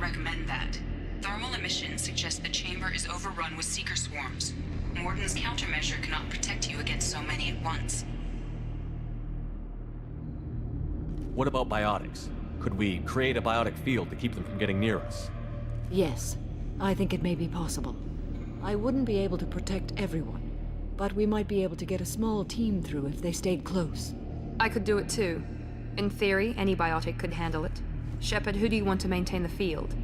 recommend that. Thermal emissions suggest the chamber is overrun with seeker swarms. Morden's countermeasure cannot protect you against so many at once. What about biotics? Could we create a biotic field to keep them from getting near us? Yes, I think it may be possible. I wouldn't be able to protect everyone, but we might be able to get a small team through if they stayed close. I could do it too. In theory, any biotic could handle it. Shepard, who do you want to maintain the field?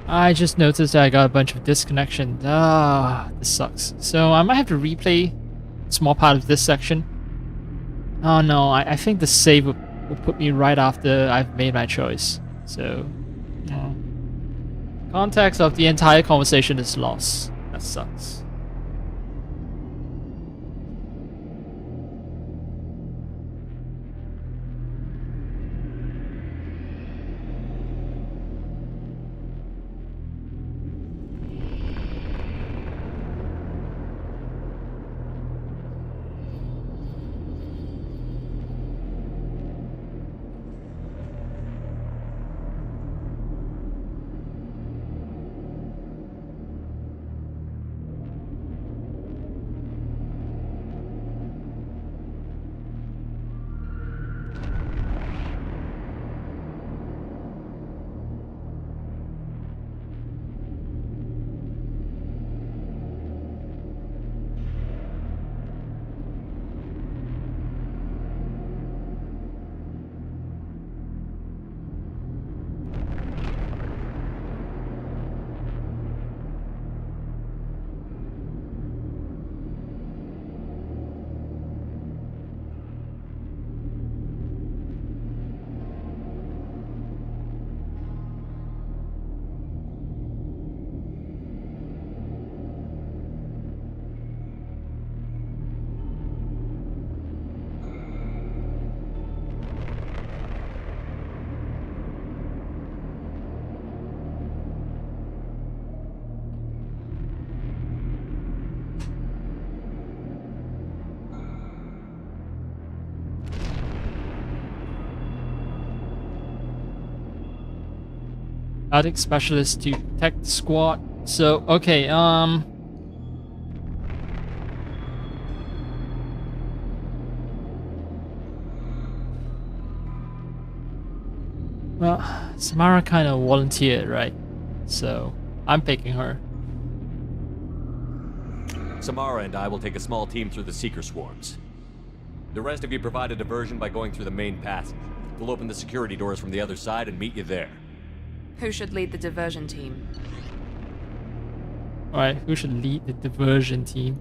I just noticed that I got a bunch of disconnection. This sucks. So I might have to replay a small part of this section. Oh no, I think the save will put me right after I've made my choice. So, yeah. Context of the entire conversation is lost. That sucks. Biotic specialist to protect the squad. So, okay, well, Samara kind of volunteered, right? So, I'm picking her. Samara and I will take a small team through the seeker swarms. The rest of you provide a diversion by going through the main passage. We'll open the security doors from the other side and meet you there. Who should lead the diversion team? Alright, who should lead the diversion team?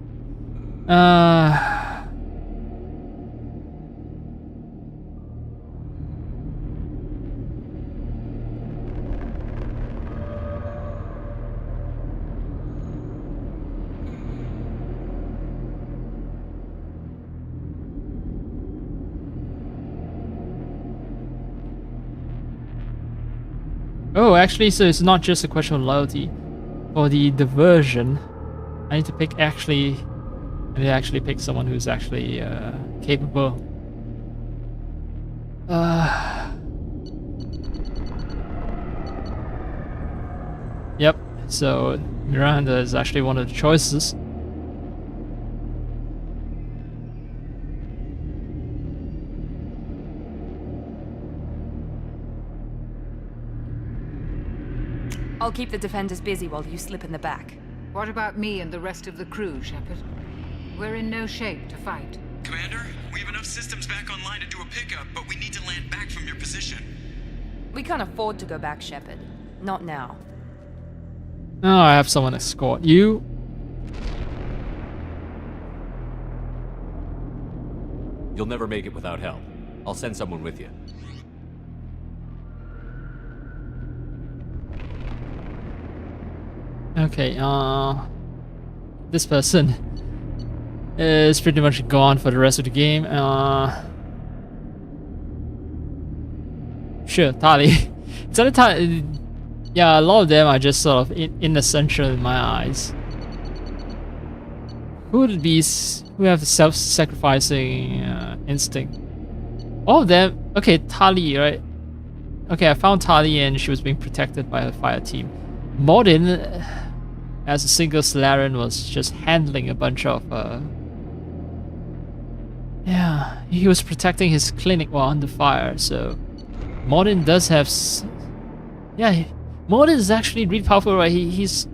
Oh, actually, so it's not just a question of loyalty. For the diversion, I need to pick actually pick someone who's actually capable. Yep, so Miranda is actually one of the choices. I'll keep the defenders busy while you slip in the back. What about me and the rest of the crew, Shepard? We're in no shape to fight. Commander, we have enough systems back online to do a pickup, but we need to land back from your position. We can't afford to go back, Shepard. Not now. Oh, I have someone escort you. You'll never make it without help. I'll send someone with you. Okay, this person is pretty much gone for the rest of the game. Sure, Tali. It's other time. Yeah, a lot of them are just sort of inessential in my eyes. Who would these who have self-sacrificing instinct? All of them. Okay, Tali, right? Okay, I found Tali and she was being protected by her fire team. Mordin, as a single Solarian, was just handling a bunch of... Yeah, he was protecting his clinic while under fire, so... Mordin does have... Yeah, Mordin is actually really powerful, right? He's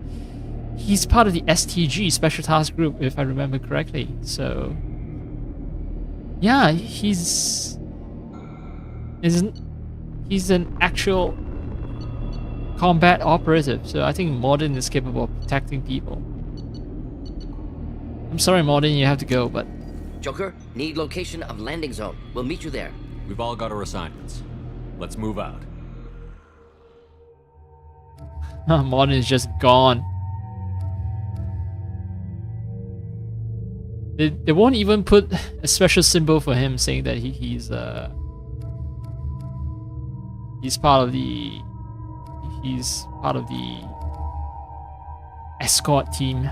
part of the STG, Special Task Group, if I remember correctly, so... Yeah, he's an actual combat operative, so I think Mordin is capable of protecting people. I'm sorry, Mordin, you have to go, but... Joker, need location of landing zone. We'll meet you there. We've all got our assignments. Let's move out. Mordin is just gone. They won't even put a special symbol for him saying that he's part of the escort team.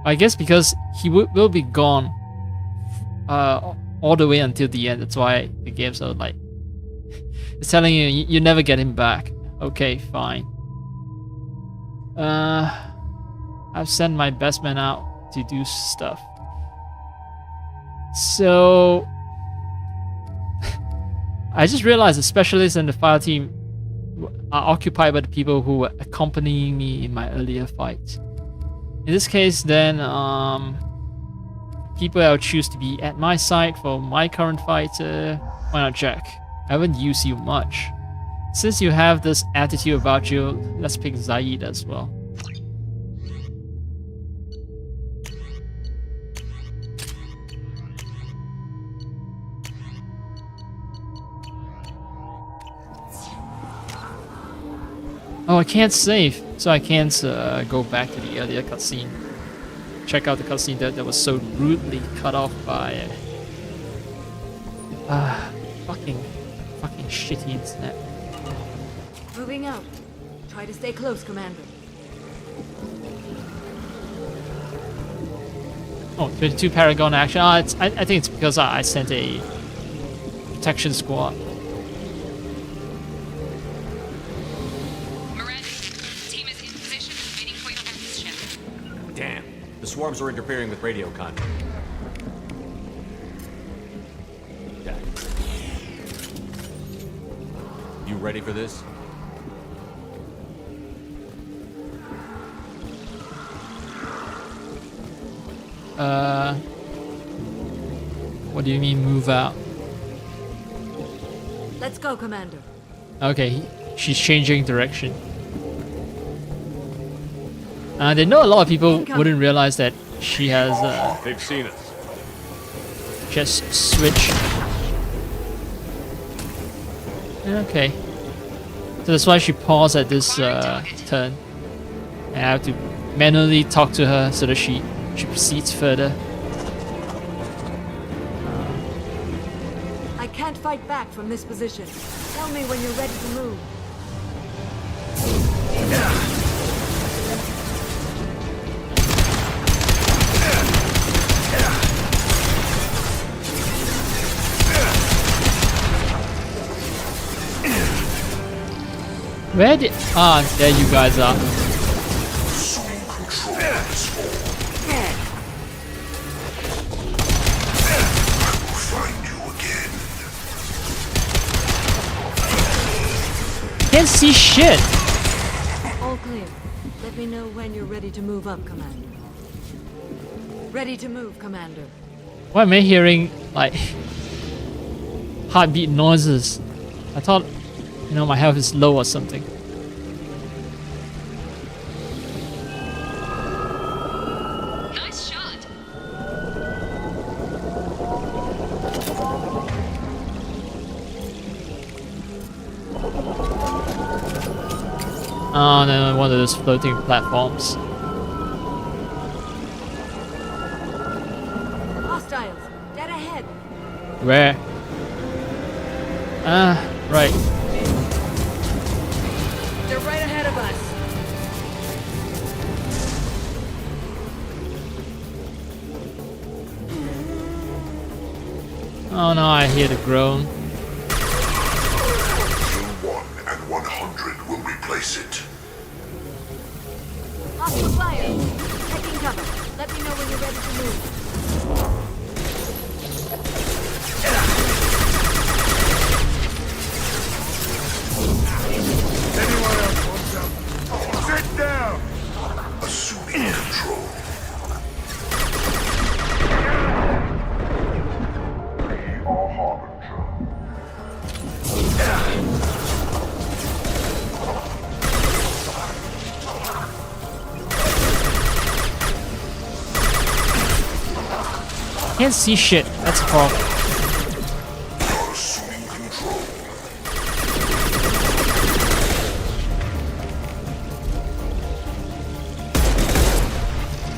I guess because he will be gone all the way until the end. That's why the game's are like it's telling you never get him back. Okay, fine. I've sent my best man out to do stuff. So I just realized the specialists and the fire team are occupied by the people who were accompanying me in my earlier fight. In this case, then, people I'll choose to be at my side for my current fight, why not Jack? I haven't used you much. Since you have this attitude about you, let's pick Zaid as well. Oh, I can't save, so I can't go back to the earlier cutscene. Check out the cutscene that was so rudely cut off by fucking shitty internet. Moving out. Try to stay close, Commander. Oh, 22 Paragon action. I think it's because I sent a protection squad. The swarms are interfering with radio contact. Yeah. You ready for this? What do you mean move out? Let's go, Commander. Okay, she's changing direction. They know a lot of people wouldn't realize that she has They've seen us. just switched. Okay. So that's why she paused at this turn. And I have to manually talk to her so that she proceeds further. I can't fight back from this position. Tell me when you're ready to move. Where did... Ah, there you guys are. Can't see shit! All clear. Let me know when you're ready to move up, Commander. Ready to move, Commander. Why am I hearing, like, heartbeat noises? I thought, you know, my health is low or something. Nice shot. Oh no, one of those floating platforms. Hostiles, dead ahead. Where? Ah, right. They're right ahead of us. Oh no, I hear the groan. You won can't see shit. That's a problem.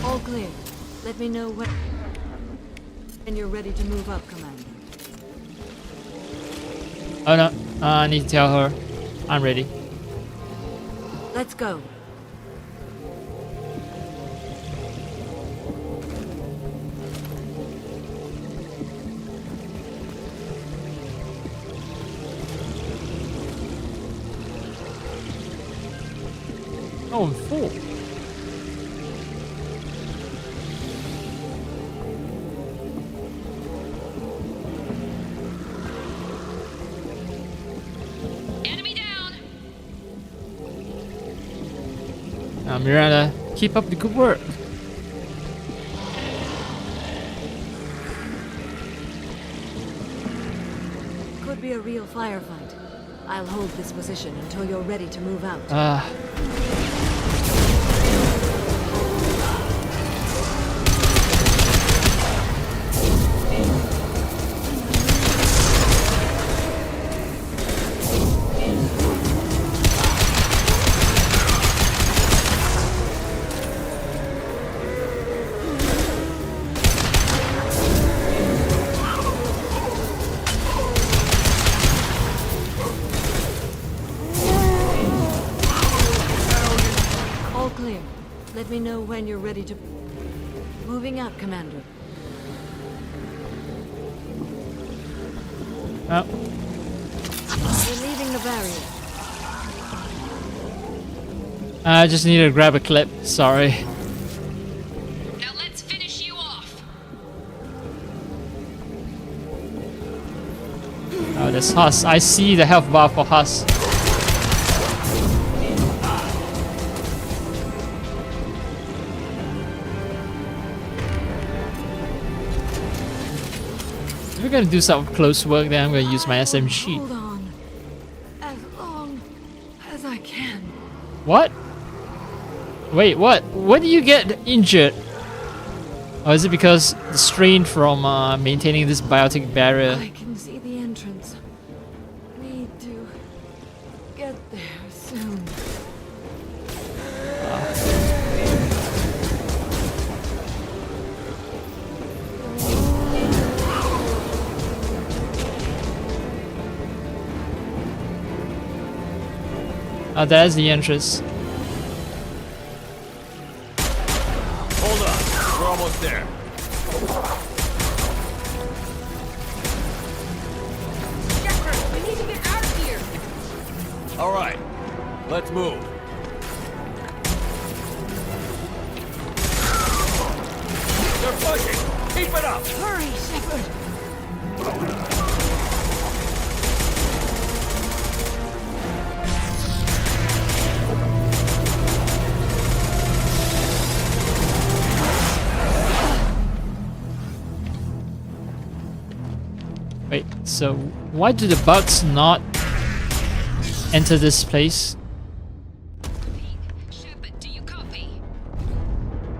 All clear. Let me know when you're ready to move up, Commander. Oh no, I need to tell her I'm ready. Let's go. Oh, I'm full. Enemy down! Miranda, keep up the good work. Could be a real firefight. I'll hold this position until you're ready to move out. All clear. Let me know when you're ready to... Moving out, Commander. Oh, We're leaving the barrier. I just need to grab a clip. Sorry. Now let's finish you off. Oh, there's Huss. I see the health bar for Huss. If we're gonna do some close work, then I'm gonna use my SMG. Hold on. As long as I can. What? Wait, what? When do you get injured? Or is it because the strain from maintaining this biotic barrier? I can see the entrance. Need to get there soon. Oh, there's the entrance. Hold on. We're almost there. Shepard, we need to get out of here! All right. Let's move. They're pushing. Keep it up. Hurry, Shepard! Wait, so why do the bugs not enter this place? Shepard, do you copy?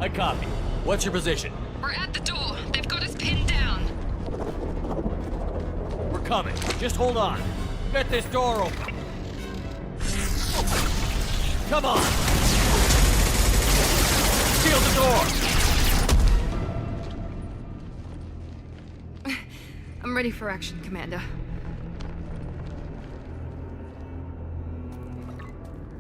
I copy. What's your position? We're at the door. They've got us pinned down. We're coming. Just hold on. Get this door open. Come on. Seal the door. I'm ready for action, Commander.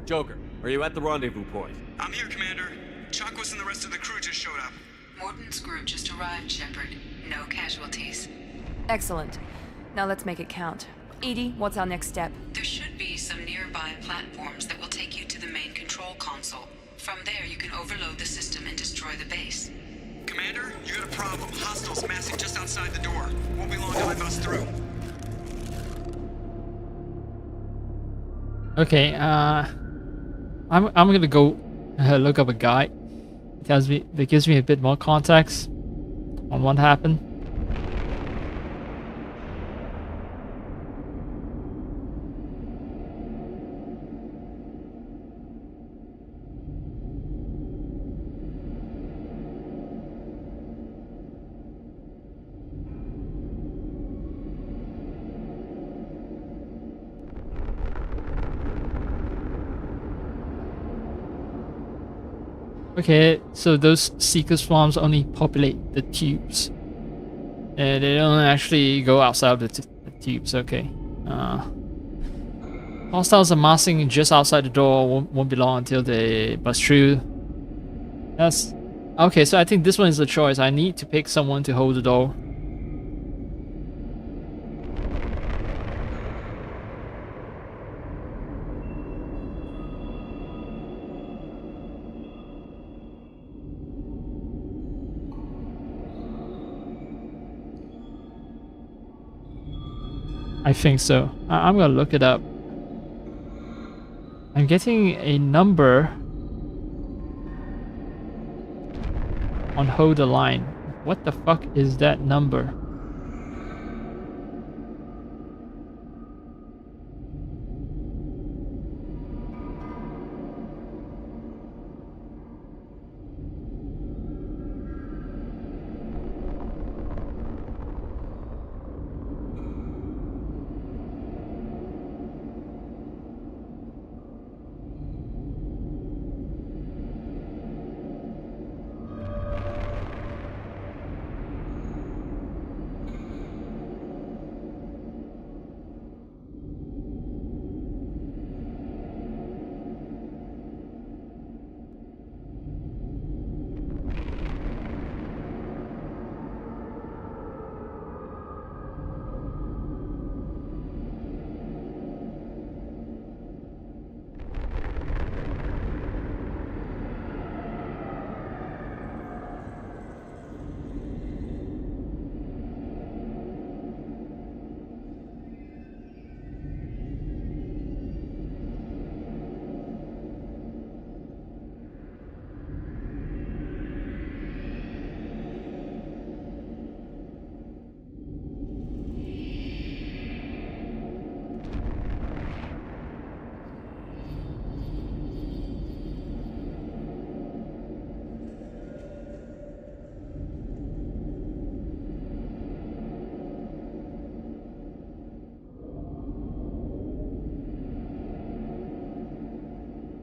Joker, are you at the rendezvous point? I'm here, Commander. Chakwas and the rest of the crew just showed up. Morton's group just arrived, Shepard. No casualties. Excellent. Now let's make it count. Edie, what's our next step? There should be some nearby platforms that will take you to the main control console. From there, you can overload the system and destroy the base. Commander, you got a problem. Hostiles massing just outside the door. Won't be long till I bust through. Okay, I'm gonna go look up a guide. It gives me a bit more context on what happened. Okay, so those seeker swarms only populate the tubes. And they don't actually go outside of the tubes, okay. Hostiles amassing just outside the door won't be long until they bust through. That's... Okay, so I think this one is the choice. I need to pick someone to hold the door. I think so. I'm gonna look it up. I'm getting a number on hold the line. What the fuck is that number?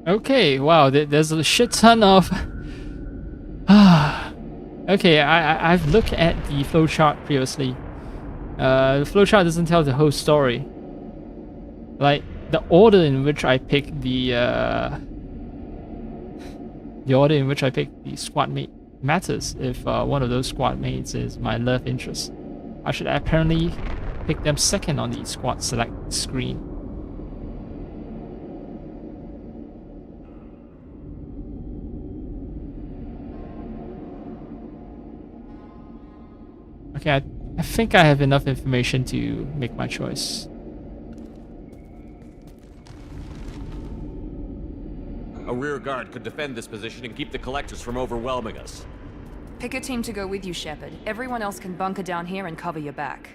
Okay, wow, there's a shit ton of... Okay, I've looked at the flowchart previously. The flowchart doesn't tell the whole story. Like, the order in which I pick the order in which I pick the squad mate matters if one of those squad mates is my love interest. I should apparently pick them second on the squad select screen. Okay, I think I have enough information to make my choice. A rear guard could defend this position and keep the collectors from overwhelming us. Pick a team to go with you, Shepard. Everyone else can bunker down here and cover your back.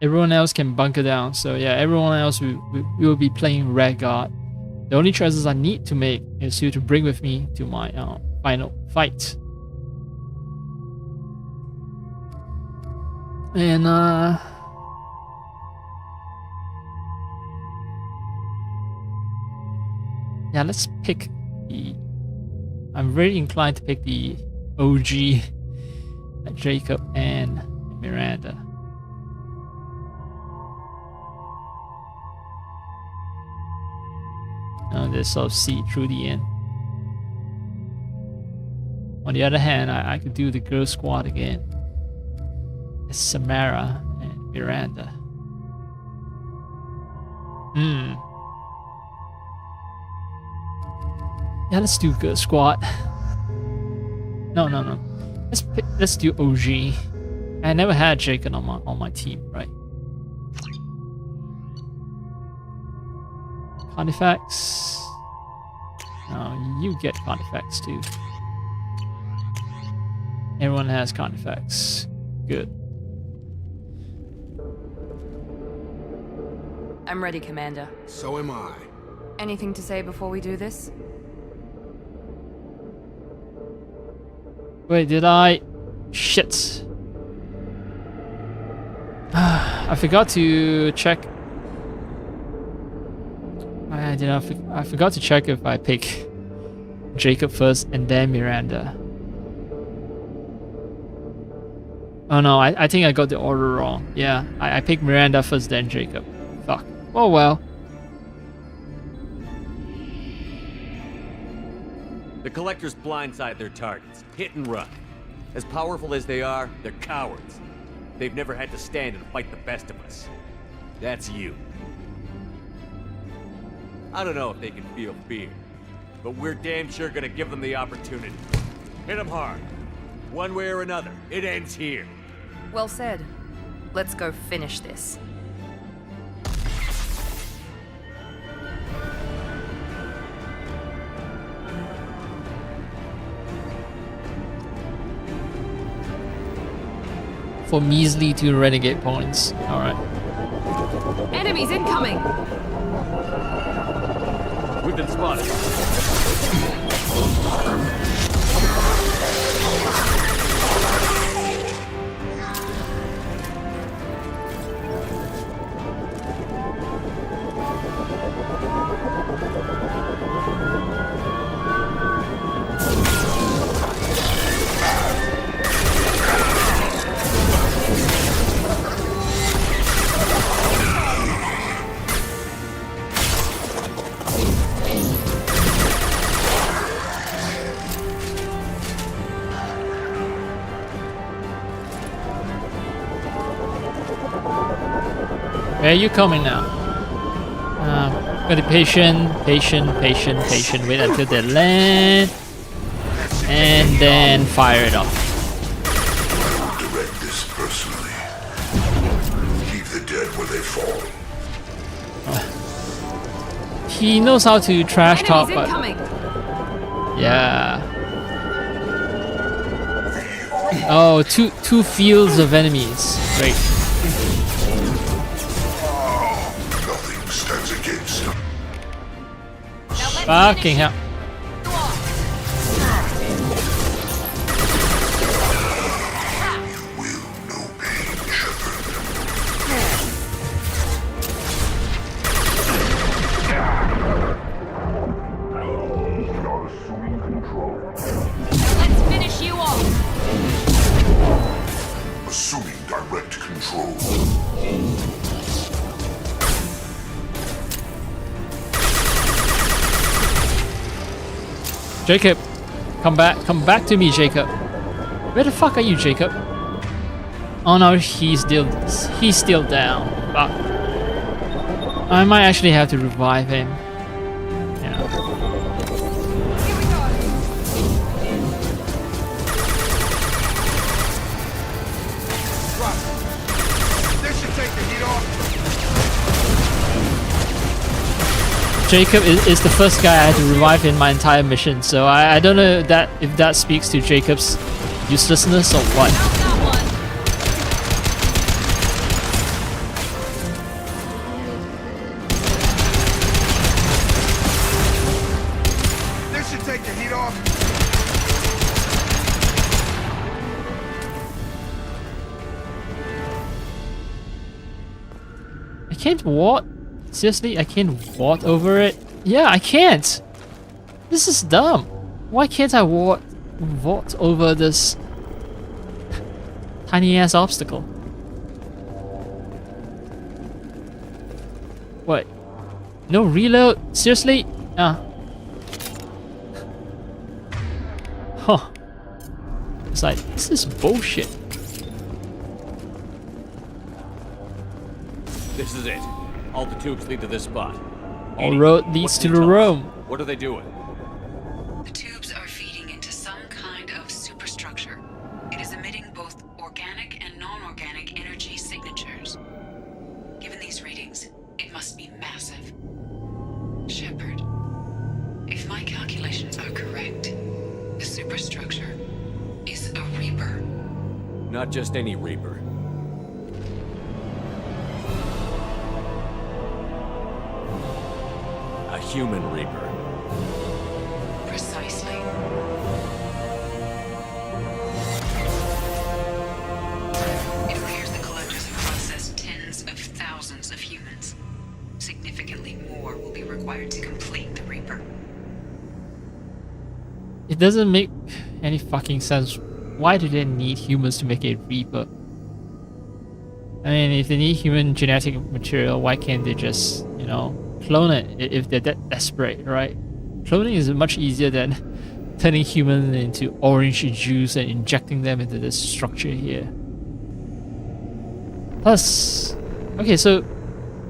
Everyone else can bunker down, so yeah, everyone else will be playing rear guard. The only choices I need to make is who to bring with me to my final fight. And yeah, let's pick the... I'm very inclined to pick the OG, Jacob and Miranda. They sort of see through the end. On the other hand, I could do the girl squad again. It's Samara and Miranda. Yeah, let's do girl squad. No. Let's do OG. I never had Jacob on my team, right? Carnifex. No, you get Carnifex too. Everyone has Carnifex. Good. I'm ready, Commander. So am I. Anything to say before we do this? Wait, did I? Shit. I forgot to check. I forgot to check if I pick Jacob first and then Miranda. Oh no, I think I got the order wrong. Yeah, I picked Miranda first, then Jacob. Fuck. Oh well. The collectors blindside their targets, hit and run. As powerful as they are, they're cowards. They've never had to stand and fight the best of us. That's you. I don't know if they can feel fear, but we're damn sure gonna give them the opportunity. Hit them hard. One way or another, it ends here. Well said. Let's go finish this. For measly 2 renegade points. Alright. Enemies incoming! We've been spotted. Where are you coming now? Gotta be patient. Wait until they land. And then fire it off. I'll direct this personally. Leave the dead where they fall. He knows how to trash talk, Enemies but incoming! yeah. Oh, two fields of enemies. Great. Nothing stands against them. Fucking hell. You will know pain, Shepherd. You're assuming control. Let's finish you off! Assuming direct control. Jacob, come back to me, Jacob. Where the fuck are you, Jacob? Oh no, he's still down. Fuck. I might actually have to revive him. Yeah. This should take the heat off. Jacob is the first guy I had to revive in my entire mission, so I don't know if that speaks to Jacob's uselessness or what. This should take the heat off. I can't ward? Seriously, I can't ward over it? Yeah, I can't! This is dumb. Why can't I ward over this tiny ass obstacle? What? No reload? Seriously? Huh. It's like, this is bullshit. This is it. All the tubes lead to this spot. All road leads to the room. What are they doing? The tubes are feeding into some kind of superstructure. It is emitting both organic and non-organic energy signatures. Given these readings, it must be massive. Shepard, if my calculations are correct, the superstructure is a Reaper. Not just any Reaper. A human Reaper. Precisely. It appears the collectors have processed tens of thousands of humans. Significantly more will be required to complete the Reaper. It doesn't make any fucking sense. Why do they need humans to make a Reaper? I mean, if they need human genetic material, why can't they just, you know, clone it if they're that desperate, right? Cloning is much easier than turning humans into orange juice and injecting them into this structure here. Plus, okay, so,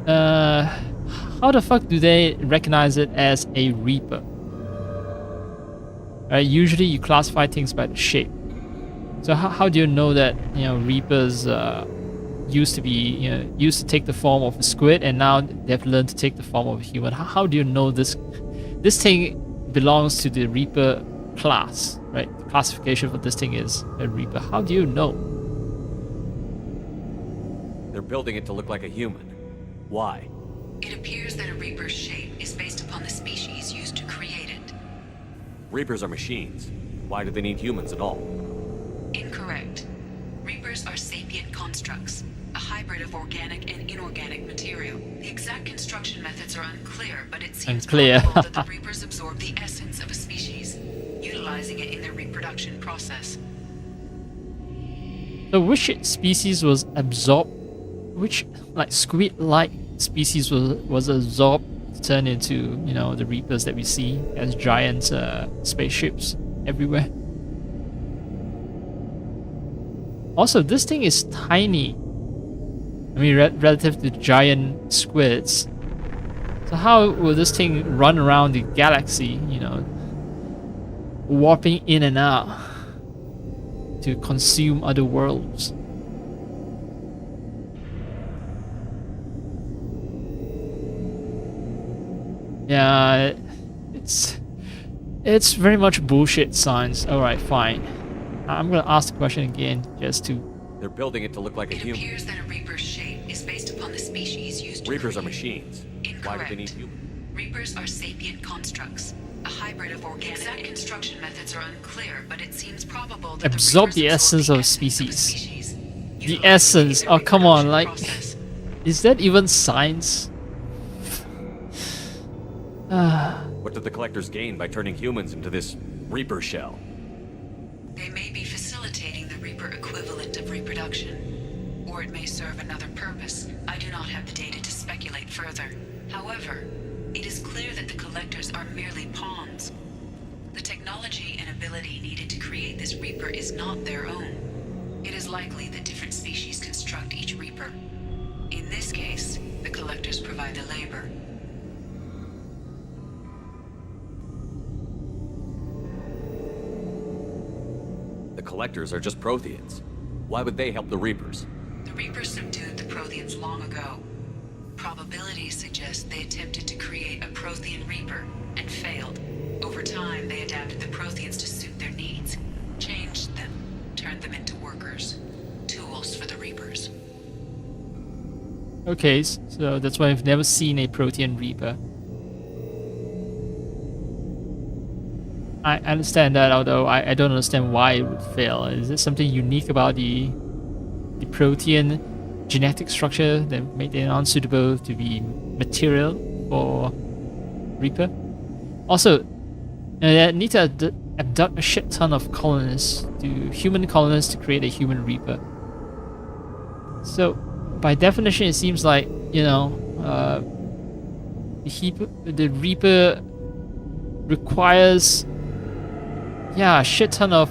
how the fuck do they recognize it as a Reaper? Right, usually you classify things by the shape. So how do you know that, you know, Reapers used to take the form of a squid and now they've learned to take the form of a human? How do you know this thing belongs to the Reaper class, right? The classification for this thing is a Reaper. How do you know? They're building it to look like a human. Why? It appears that a Reaper's shape is based upon the species used to create it. Reapers are machines. Why do they need humans at all? Incorrect. Reapers are sapient constructs, a hybrid of organic and inorganic material. The exact construction methods are unclear, but it seems probable that the Reapers absorb the essence of a species, utilizing it in their reproduction process. So which species was absorbed? Which, like, squid-like species was absorbed to turn into, you know, the Reapers that we see as giant spaceships everywhere? Also, this thing is tiny. I mean, relative to giant squids. So how will this thing run around the galaxy, you know, warping in and out to consume other worlds? Yeah, it's very much bullshit science. Alright, fine. I'm gonna ask the question again, just to... They're building it to look like a human. It appears that a Reaper's shape is based upon the species used to Reapers are create. machines. Incorrect. Why do they need humans? Reapers are sapient constructs, a hybrid of organic... Exact construction methods are unclear, but it seems probable that absorb the essence of a species. The essence? Oh, come on, like... Is that even science? What did the collectors gain by turning humans into this Reaper shell? They may be facilitating the Reaper equivalent of reproduction, or it may serve another purpose. I do not have the data to speculate further. However, it is clear that the collectors are merely pawns. The technology and ability needed to create this Reaper is not their own. It is likely that different species construct each Reaper. In this case, the collectors provide the labor. The collectors are just Protheans. Why would they help the Reapers? The Reapers subdued the Protheans long ago. Probabilities suggest they attempted to create a Prothean Reaper and failed. Over time, they adapted the Protheans to suit their needs, changed them, turned them into workers, tools for the Reapers. Okay, so that's why I've never seen a Protean Reaper. I understand that, although I don't understand why it would fail. Is there something unique about the Protean genetic structure that made it unsuitable to be material for Reaper? Also, they need to abduct a shit ton of colonists, human colonists, to create a human Reaper. So, by definition, it seems like, you know, the Reaper requires, yeah, a shit ton of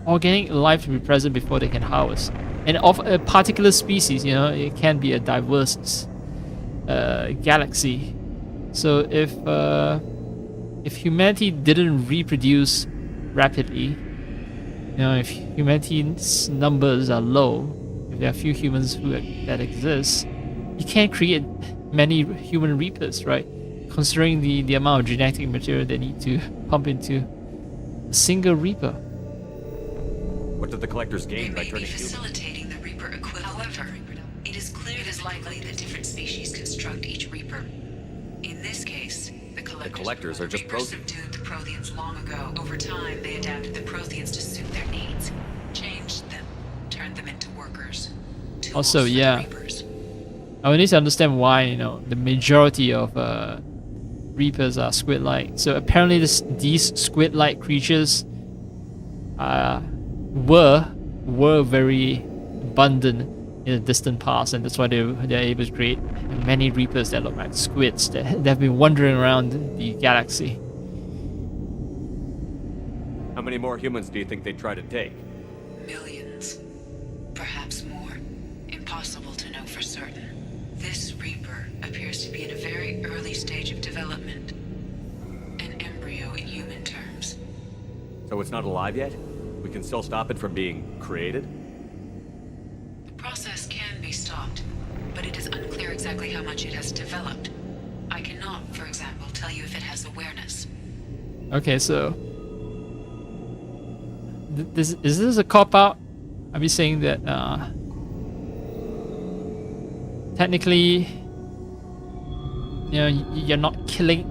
organic life to be present before they can harvest, and of a particular species. You know, it can be a diverse galaxy. So if humanity didn't reproduce rapidly, you know, if humanity's numbers are low, if there are few humans that exist, you can't create many human Reapers, right? Considering the amount of genetic material they need to pump into a single Reaper. What did the collectors gain by They may be turning humans? facilitating the Reaper equivalent. However, it is clear it is likely that different species construct each Reaper. In this case, the collectors are just Reapers Protheans. subdued the Protheans long ago. Over time, they adapted the Protheans to suit their needs, changed them, turned them into workers. Tools Also, for the yeah. Reapers. I would need to understand why, you know, the majority of Reapers are squid-like. So apparently these squid-like creatures were very abundant in the distant past, and that's why they're able to create many Reapers that look like squids that have been wandering around the galaxy. How many more humans do you think they'd try to take? Millions. Perhaps more. Impossible to know for certain. This Reaper appears to be in a very early stage of development. An embryo in human terms. So it's not alive yet? We can still stop it from being created? The process can be stopped, but it is unclear exactly how much it has developed. I cannot, for example, tell you if it has awareness. Okay, so is this a cop-out? Are we saying that technically, you know, you're not killing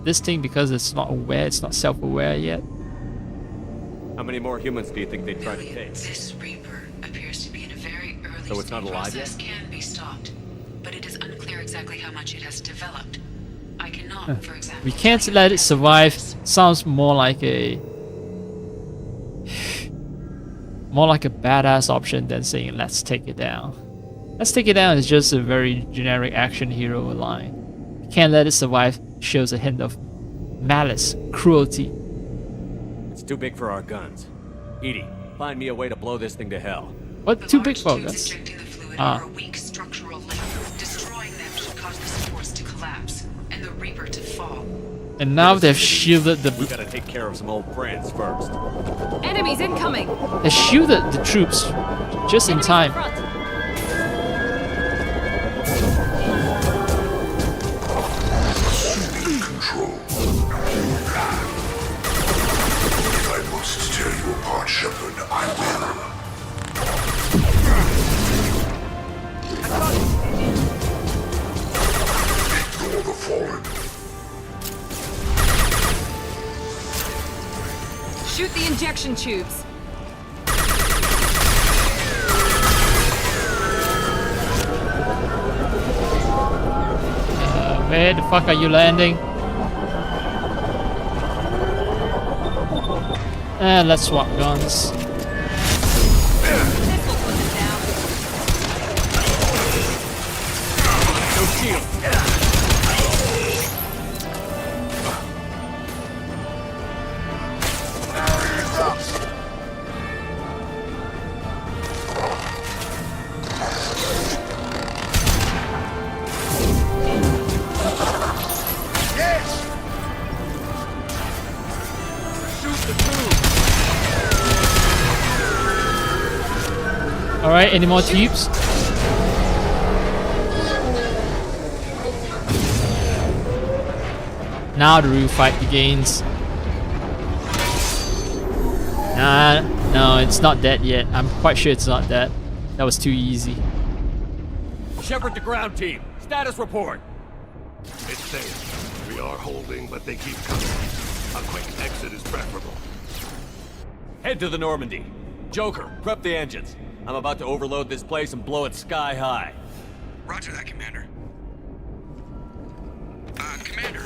this thing because it's not aware, it's not self-aware yet? How many more humans do you think they'd try to take? This Reaper appears to be in a very early So it's not stage. alive The process yet? can be stopped, but it is unclear exactly how much it has developed. I cannot, for example, We can't tell you let if it has survive. awareness. Sounds more like a badass option than saying let's take it down. Let's take it down is just a very generic action hero line. We can't let it survive shows a hint of malice, cruelty. It's too big for our guns. Edie, find me a way to blow this thing to hell. What The too big large for tubes us? injecting the fluid Ah. are a weak structural link. Destroying them should cause the supports to collapse and the Reaper to fall. And now they've shielded We the gotta take care of some old friends first. Enemies incoming! they shielded the troops just in Enemies time. front. Assuming control. If I must tear you apart, Shepard, I will. Ignore the fallen. Shoot the injection tubes. Where the fuck are you landing? Let's swap guns. This will put them down. No shield! Alright, any more tubes? Now the real fight begins. Nah, no, it's not dead yet. I'm quite sure it's not dead. That was too easy. Shepard to ground team. Status report. It's safe. We are holding, but they keep coming. A quick exit is preferable. Head to the Normandy. Joker, prep the engines. I'm about to overload this place and blow it sky high. Roger that, Commander. Commander,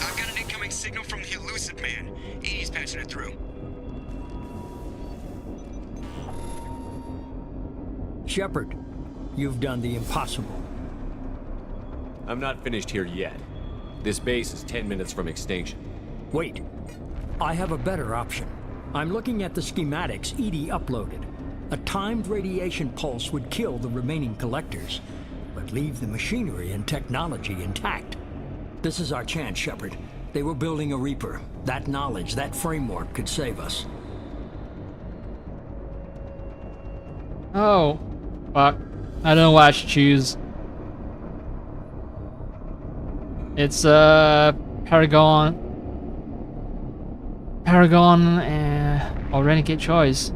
I've got an incoming signal from the elusive man. Edie's patching it through. Shepard, you've done the impossible. I'm not finished here yet. This base is 10 minutes from extinction. Wait, I have a better option. I'm looking at the schematics Edie uploaded. A timed radiation pulse would kill the remaining collectors, but leave the machinery and technology intact. This is our chance, Shepard. They were building a Reaper. That knowledge, that framework could save us. Oh, fuck. I don't know what I should choose. It's Paragon, or Renegade choice.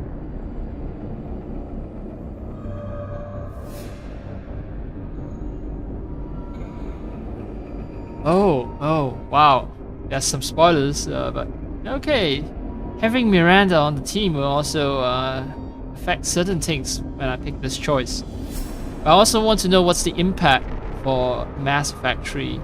Oh, wow. There's some spoilers, but okay. Having Miranda on the team will also affect certain things when I pick this choice. I also want to know what's the impact for Mass Effect 3.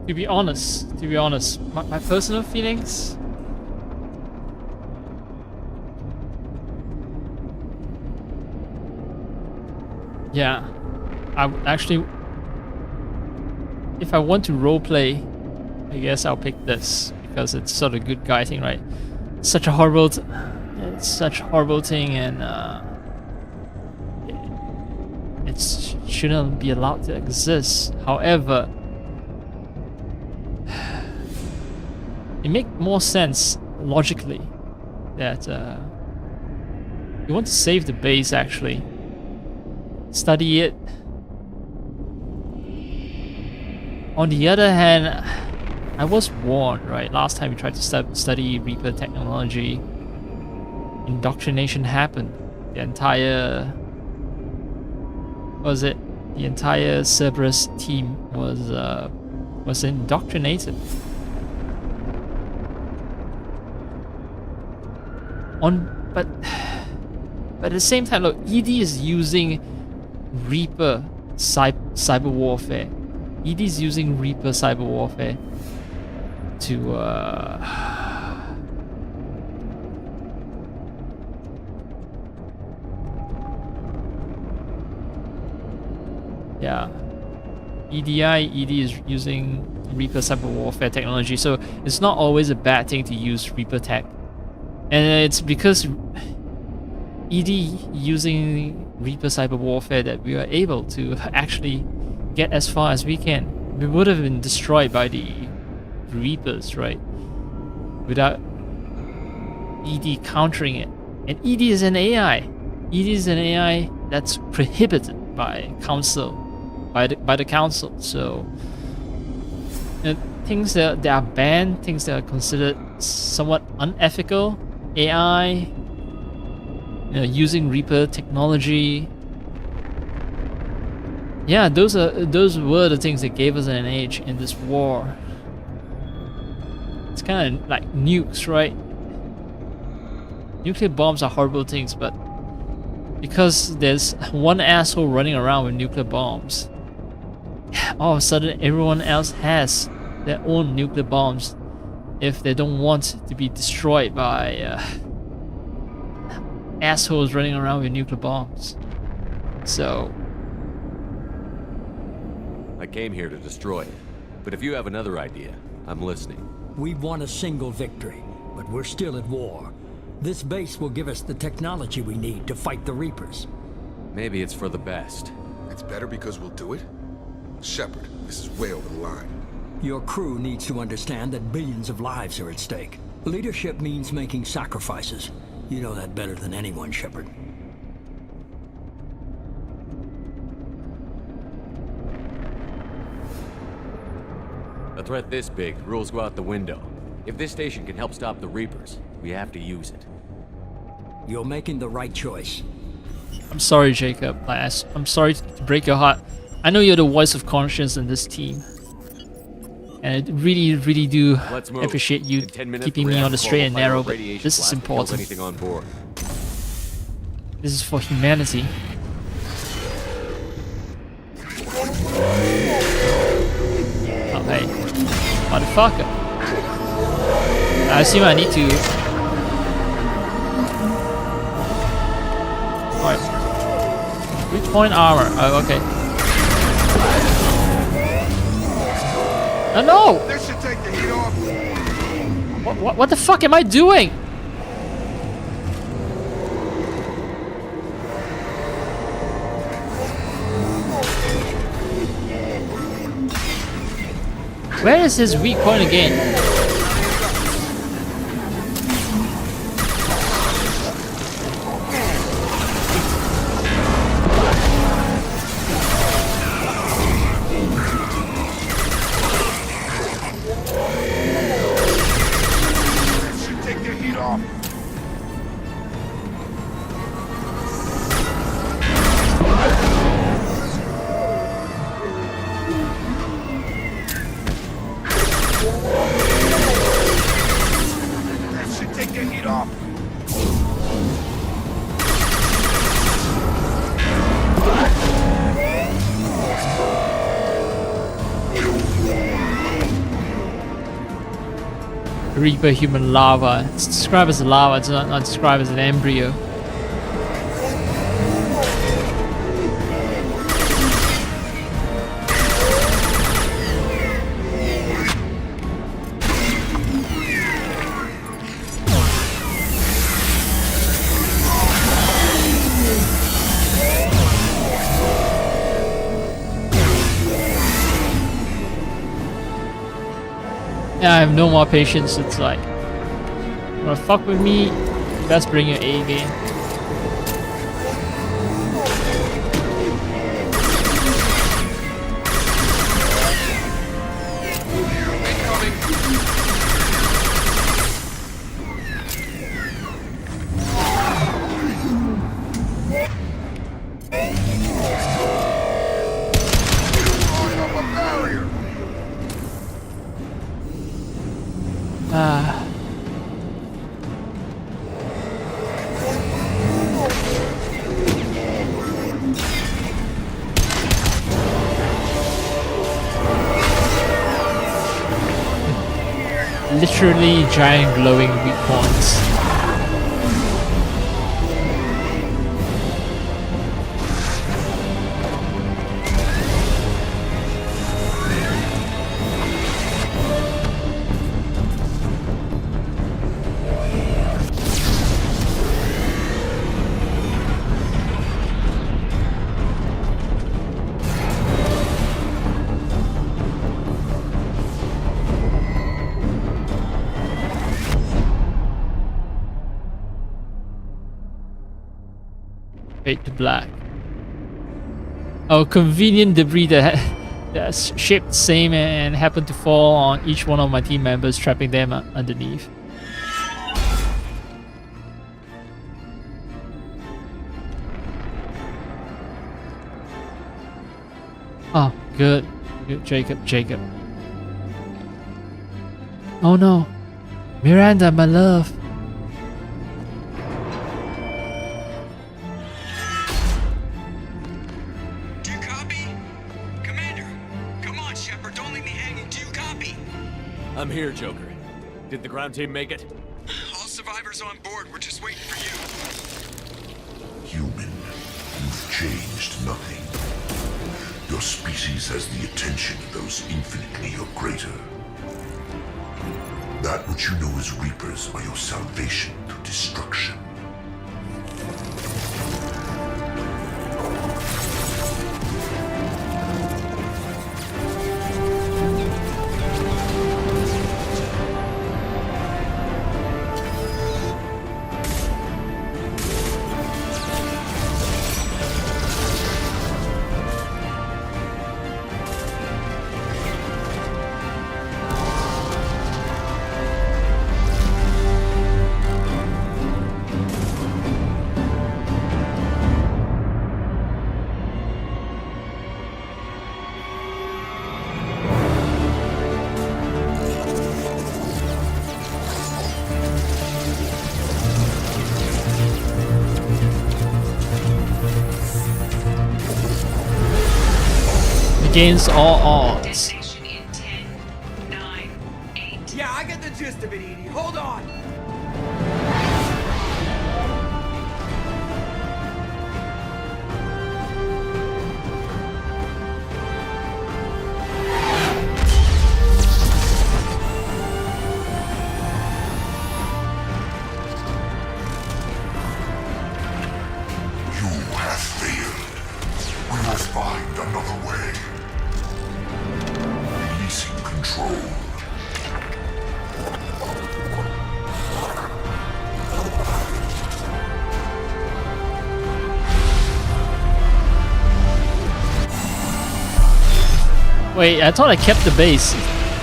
To be honest, my personal feelings. Yeah, I actually, if I want to roleplay, I guess I'll pick this because it's sort of good guy thing, right? Such a horrible, it's such a horrible thing, and it shouldn't be allowed to exist. However, it makes more sense logically that you want to save the base, actually study it. On the other hand, I was warned, right? Last time we tried to study Reaper technology, indoctrination happened. The entire the entire Cerberus team was indoctrinated. But at the same time, look, ED is using Reaper cyber warfare. ED is using Reaper cyber warfare to yeah, ED is using Reaper cyber warfare technology, so it's not always a bad thing to use Reaper tech. And it's because ED using Reaper cyber warfare that we are able to actually get as far as we can. We would have been destroyed by the Reapers, right? Without ED countering it. And ED is an AI. ED is an AI that's prohibited by council, by the council. So things that are banned, things that are considered somewhat unethical, AI using Reaper technology. Yeah, those were the things that gave us an edge in this war. It's kind of like nukes, right? Nuclear bombs are horrible things, but because there's one asshole running around with nuclear bombs, all of a sudden everyone else has their own nuclear bombs if they don't want to be destroyed by assholes running around with nuclear bombs. So I came here to destroy it, but if you have another idea, I'm listening. We've won a single victory, but we're still at war. This base will give us the technology we need to fight the Reapers. Maybe it's for the best. It's better because we'll do it? Shepard, this is way over the line. Your crew needs to understand that billions of lives are at stake. Leadership means making sacrifices. You know that better than anyone, Shepard. A threat this big, rules go out the window. If this station can help stop the Reapers, we have to use it. You're making the right choice. I'm sorry, Jacob. I'm sorry to break your heart. I know you're the voice of conscience in this team, and I really, really do appreciate you keeping me on the straight and narrow. But this is important. Anything on board. This is for humanity. Oh, hey, motherfucker! I assume I need to. Alright. 3-point armor. Oh, okay. Oh no! This should take the heat off. What the fuck am I doing? Where is his weak point again? Reaper human larva. It's described as a larva, it's not described as an embryo. Yeah, I have no more patience. It's like, you wanna fuck with me? Best bring your A game. Literally giant glowing weak points. Fade to black. Oh, convenient debris that's shaped the same and happened to fall on each one of my team members, trapping them underneath. Oh, good. Good, Jacob. Oh no. Miranda, my love. Do you copy? Commander, come on, Shepard, don't leave me hanging. Do you copy? I'm here, Joker. Did the ground team make it? All survivors on board. We're just waiting for you. Human, you've changed nothing. Your species has the attention of those infinitely or greater. That which you know as Reapers are your salvation to destruction. Against all odds. Destination in 10, 9, 8. Yeah, I get the gist of it, Edie. Hold on. You have failed. We will find another way. Releasing control. Wait, I thought I kept the base.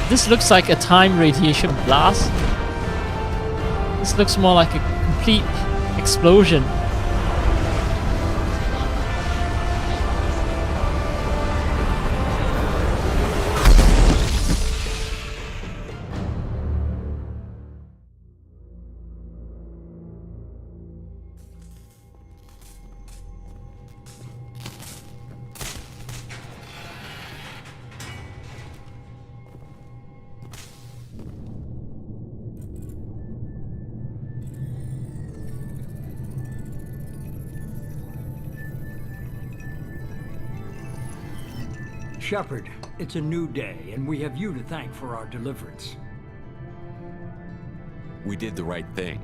This looks like a time radiation blast. This looks more like a complete explosion. Shepard, it's a new day, and we have you to thank for our deliverance. We did the right thing.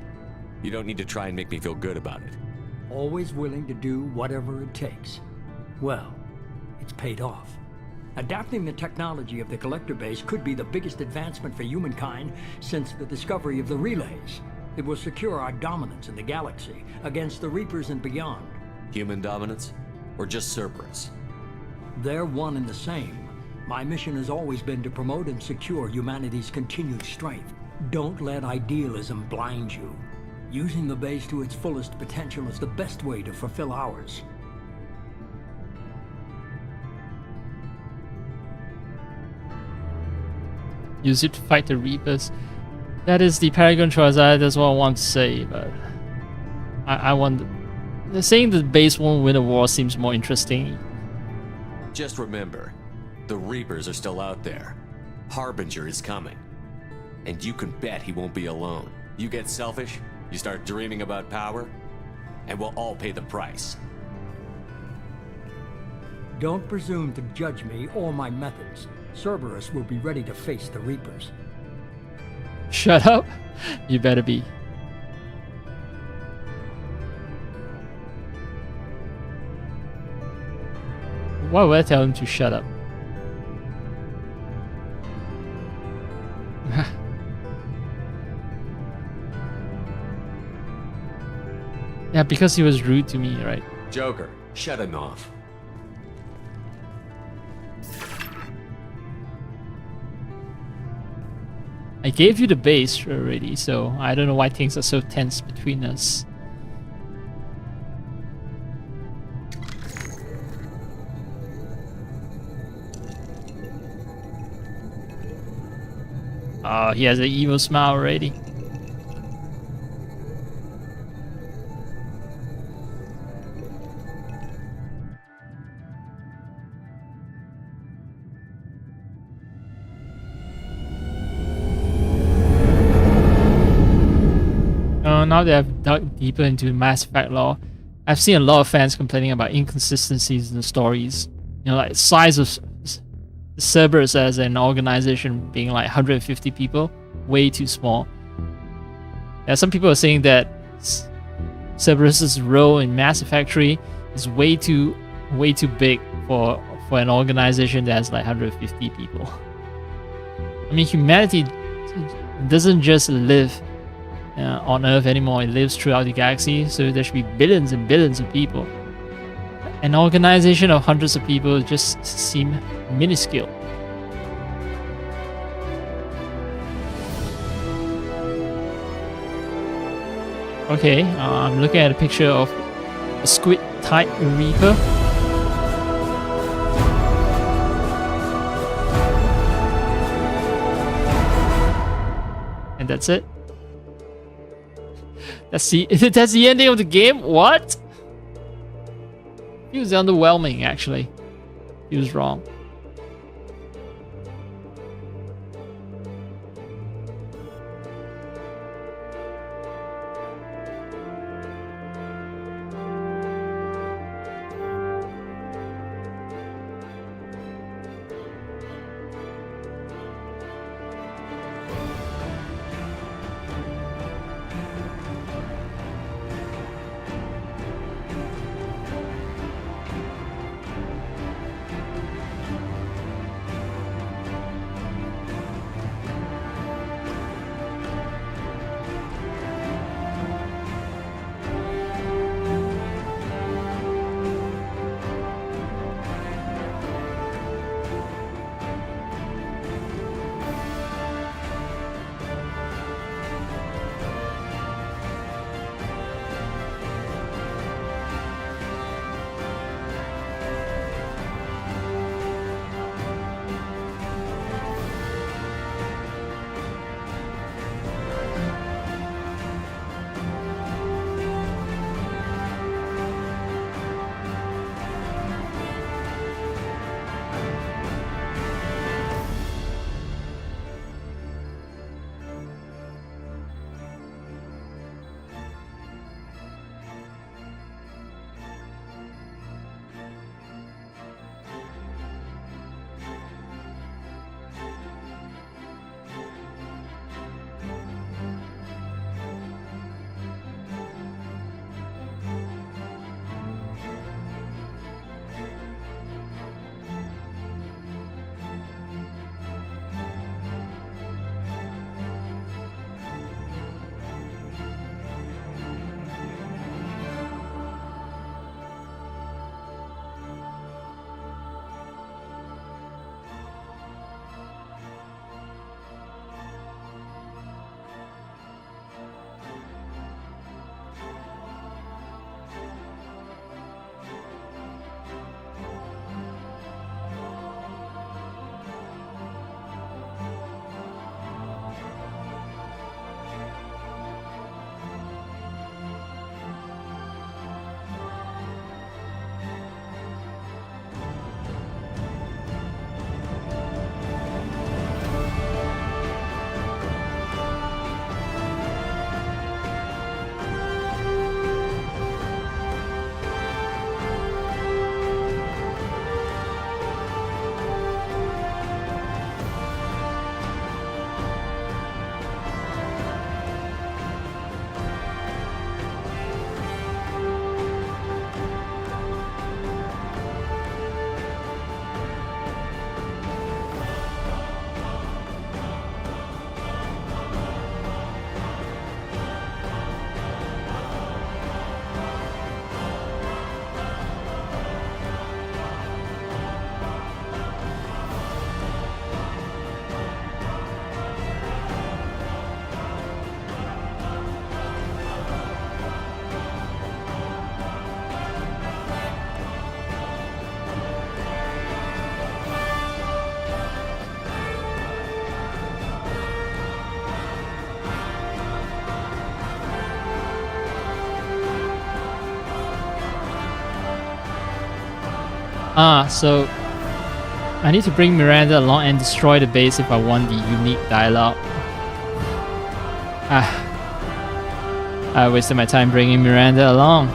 You don't need to try and make me feel good about it. Always willing to do whatever it takes. Well, it's paid off. Adapting the technology of the collector base could be the biggest advancement for humankind since the discovery of the relays. It will secure our dominance in the galaxy against the Reapers and beyond. Human dominance? Or just Cerberus? They're one and the same. My mission has always been to promote and secure humanity's continued strength. Don't let idealism blind you. Using the base to its fullest potential is the best way to fulfill ours. Use it to fight the Reapers. That is the Paragon Triazide, that's what I want to say, but I want... Saying the base won't win a war seems more interesting. Just remember, the Reapers are still out there. Harbinger is coming. And you can bet he won't be alone. You get selfish, you start dreaming about power, and we'll all pay the price. Don't presume to judge me or my methods. Cerberus will be ready to face the Reapers. Shut up. You better be. Why would I tell him to shut up? Yeah, because he was rude to me, right? Joker, shut him off. I gave you the base already, so I don't know why things are so tense between us. Oh, he has an evil smile already. Now that I've dug deeper into Mass Effect lore, I've seen a lot of fans complaining about inconsistencies in the stories. You know, like size of Cerberus as an organization being like 150 people, way too small. Yeah, some people are saying that Cerberus's role in Mass Effect 3 is way too big for an organization that has like 150 people. I mean, humanity doesn't just live on Earth anymore, it lives throughout the galaxy, so there should be billions and billions of people. An organization of hundreds of people just seem minuscule. Okay, I'm looking at a picture of a squid-type reaper. And that's it. That's the ending of the game? What? He was underwhelming, actually. He was wrong. So I need to bring Miranda along and destroy the base if I want the unique dialogue. I wasted my time bringing Miranda along.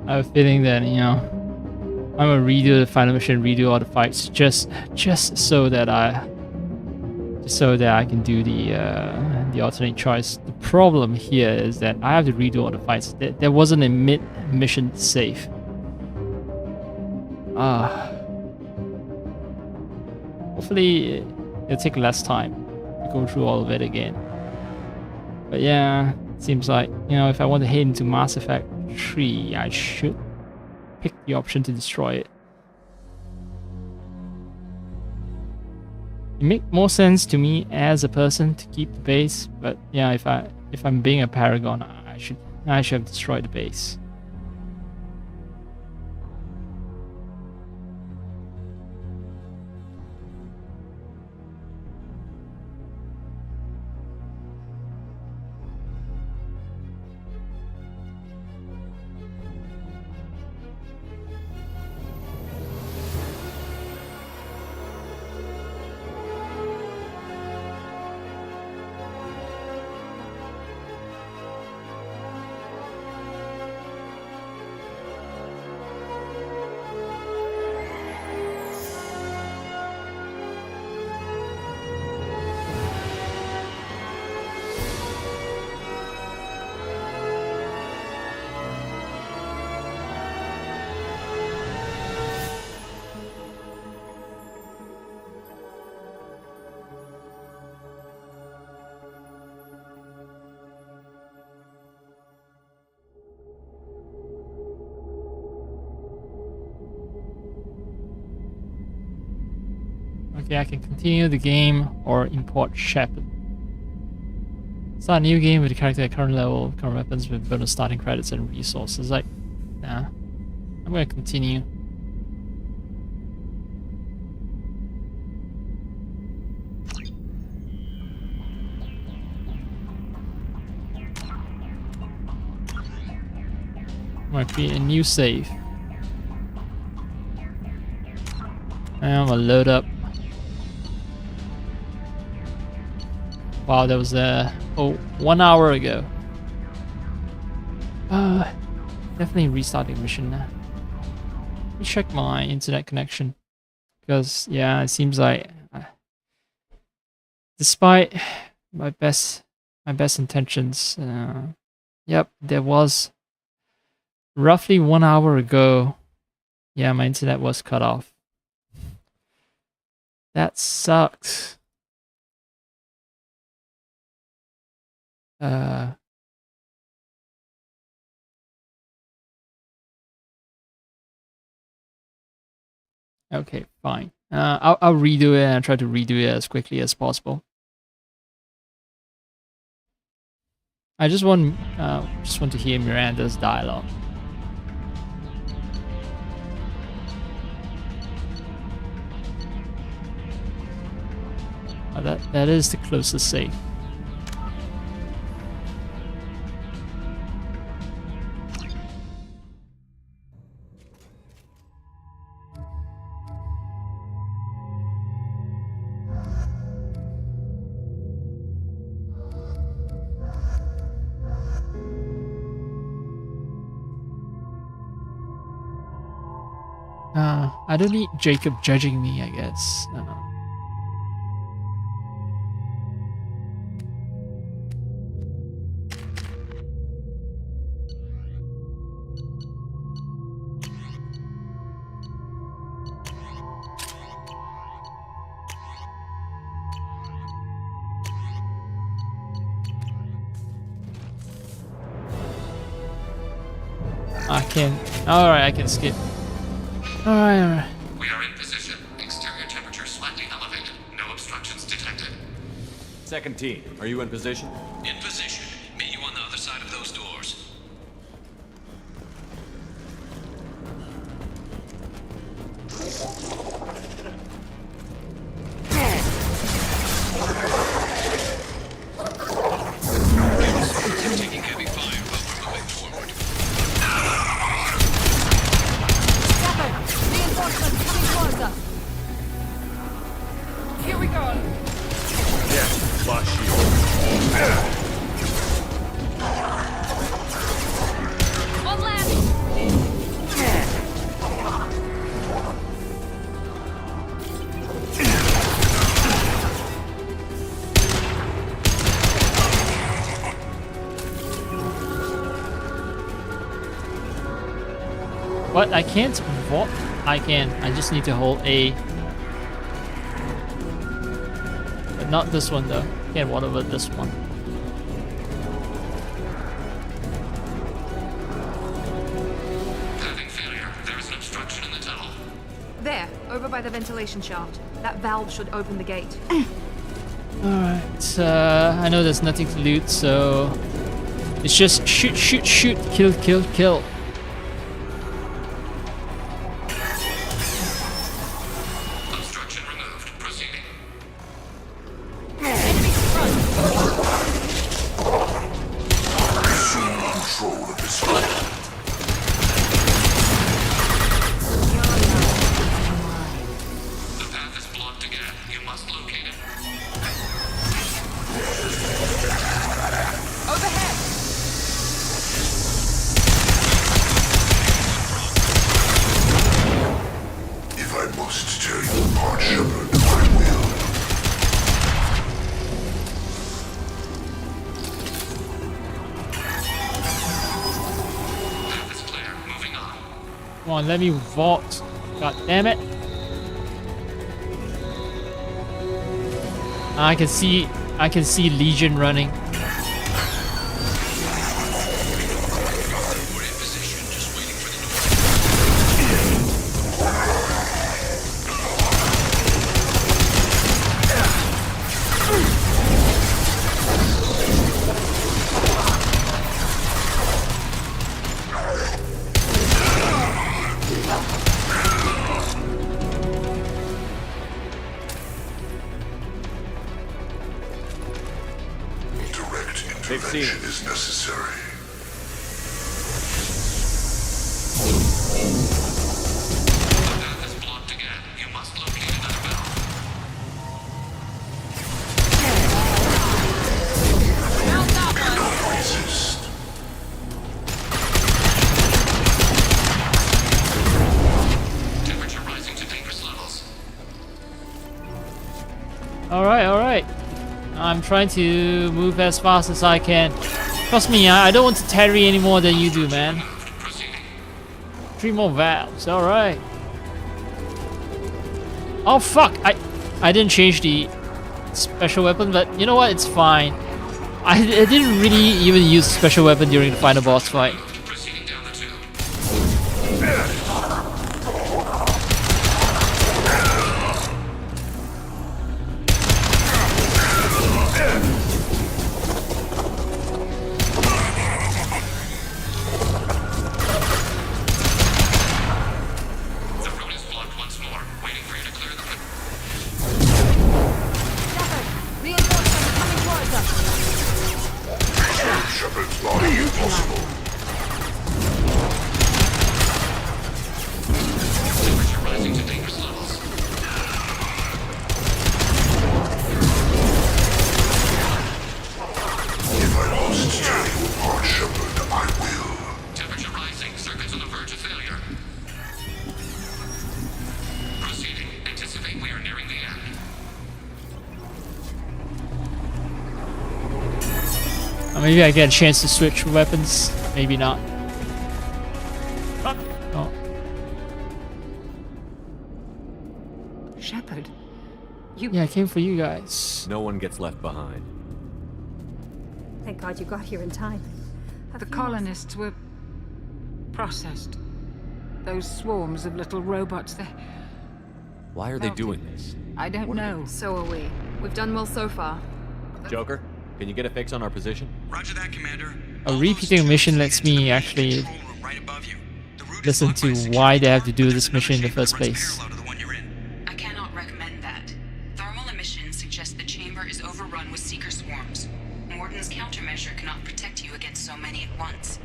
I have a feeling that, you know, I'm gonna redo the final mission, redo all the fights, just so that I can do the alternate choice. The problem here is that I have to redo all the fights. There wasn't a mid-mission save. Hopefully it'll take less time to go through all of it again. But yeah, it seems like, you know, if I want to head into Mass Effect 3, I should pick the option to destroy it. It makes more sense to me as a person to keep the base, but yeah, if I'm being a paragon, I should have destroyed the base. Okay, I can continue the game or import Shepard. Start a new game with the character at current level, current weapons with bonus starting credits and resources. Like, nah. I'm gonna continue. I'm gonna create a new save. And I'm gonna load up. Wow, that was 1 hour ago. Definitely restarting the mission now. Let me check my internet connection. Because yeah, it seems like despite my best intentions, yep, there was roughly 1 hour ago. Yeah, my internet was cut off. That sucks. Okay, fine. I'll redo it and try to redo it as quickly as possible. I just want to hear Miranda's dialogue. That is the closest safe. I don't need Jacob judging me, I guess. I can. Alright, I can skip. Alright. We are in position. Exterior temperature slightly elevated. No obstructions detected. Second team, are you in position? In position. Meet you on the other side of those doors. Taking heavy fire while we're moving forward. Reinforcements coming towards us. Here we go. Yes, flush you. On land. What? I can't vault? I can. I just need to hold A. But not this one though. Can't vault over this one. Having failure. There is an obstruction in the tunnel. There, over by the ventilation shaft. That valve should open the gate. Alright, I know there's nothing to loot, so it's just shoot, shoot, shoot, kill, kill, kill. Obstruction removed. Proceeding. Assume control of this fight. The path is blocked again. You must locate it. Overhead. If I must tear you apart, Shepard, I will. Path is clear. Moving on. Come on, let me vault. God damn it. I can see Legion running. We're in position, just waiting for the door. They've seen intervention it. is necessary. The path is blocked again. You must locate another valve. Resist. Temperature rising to dangerous levels. Alright, alright. I'm trying to move as fast as I can. Trust me, I don't want to tarry any more than you do, man. Proceeding. 3 more valves, alright. Oh fuck! I didn't change the special weapon, but you know what? It's fine. I didn't really even use special weapon during the final boss fight. Proceeding down the tube. The road is blocked once more. Waiting for you to clear the way. Reinforcements coming towards us. Shepard's body impossible. Temperature rising to dangerous levels. If I must tear you apart, Shepard, I will. Temperature rising. Circuits on the verge of failure. Proceeding. Anticipate we are nearing the end. Maybe I get a chance to switch weapons. Maybe not. Oh. Shepard, you... Yeah, I came for you guys. No one gets left behind. Thank God you got here in time. The colonists were processed. Those swarms of little robots, they... Why are they doing this? I don't know. So are we. We've done well so far. Joker, can you get a fix on our position? Roger that, Commander. A repeating mission lets me actually Right above you. The route is listen blocked by to secret why they have to do tunnel. this There's mission in the another first chamber that runs place. parallel to the one you're in. I cannot recommend that. Thermal emissions suggest the chamber is overrun with seeker swarms. Morden's countermeasure cannot protect you against so many at once.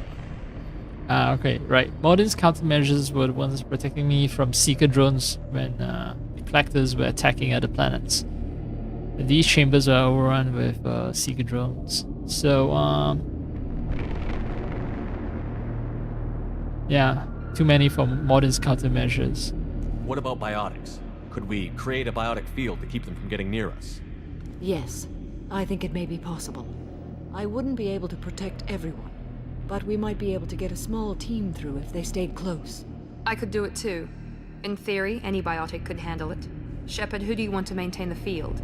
Okay, right. Morden's countermeasures were the ones protecting me from seeker drones when reflectors were attacking other planets. But these chambers are overrun with seeker drones. So, yeah, too many for Morden's countermeasures. What about biotics? Could we create a biotic field to keep them from getting near us? Yes, I think it may be possible. I wouldn't be able to protect everyone, but we might be able to get a small team through if they stayed close. I could do it too. In theory, any biotic could handle it. Shepard, who do you want to maintain the field?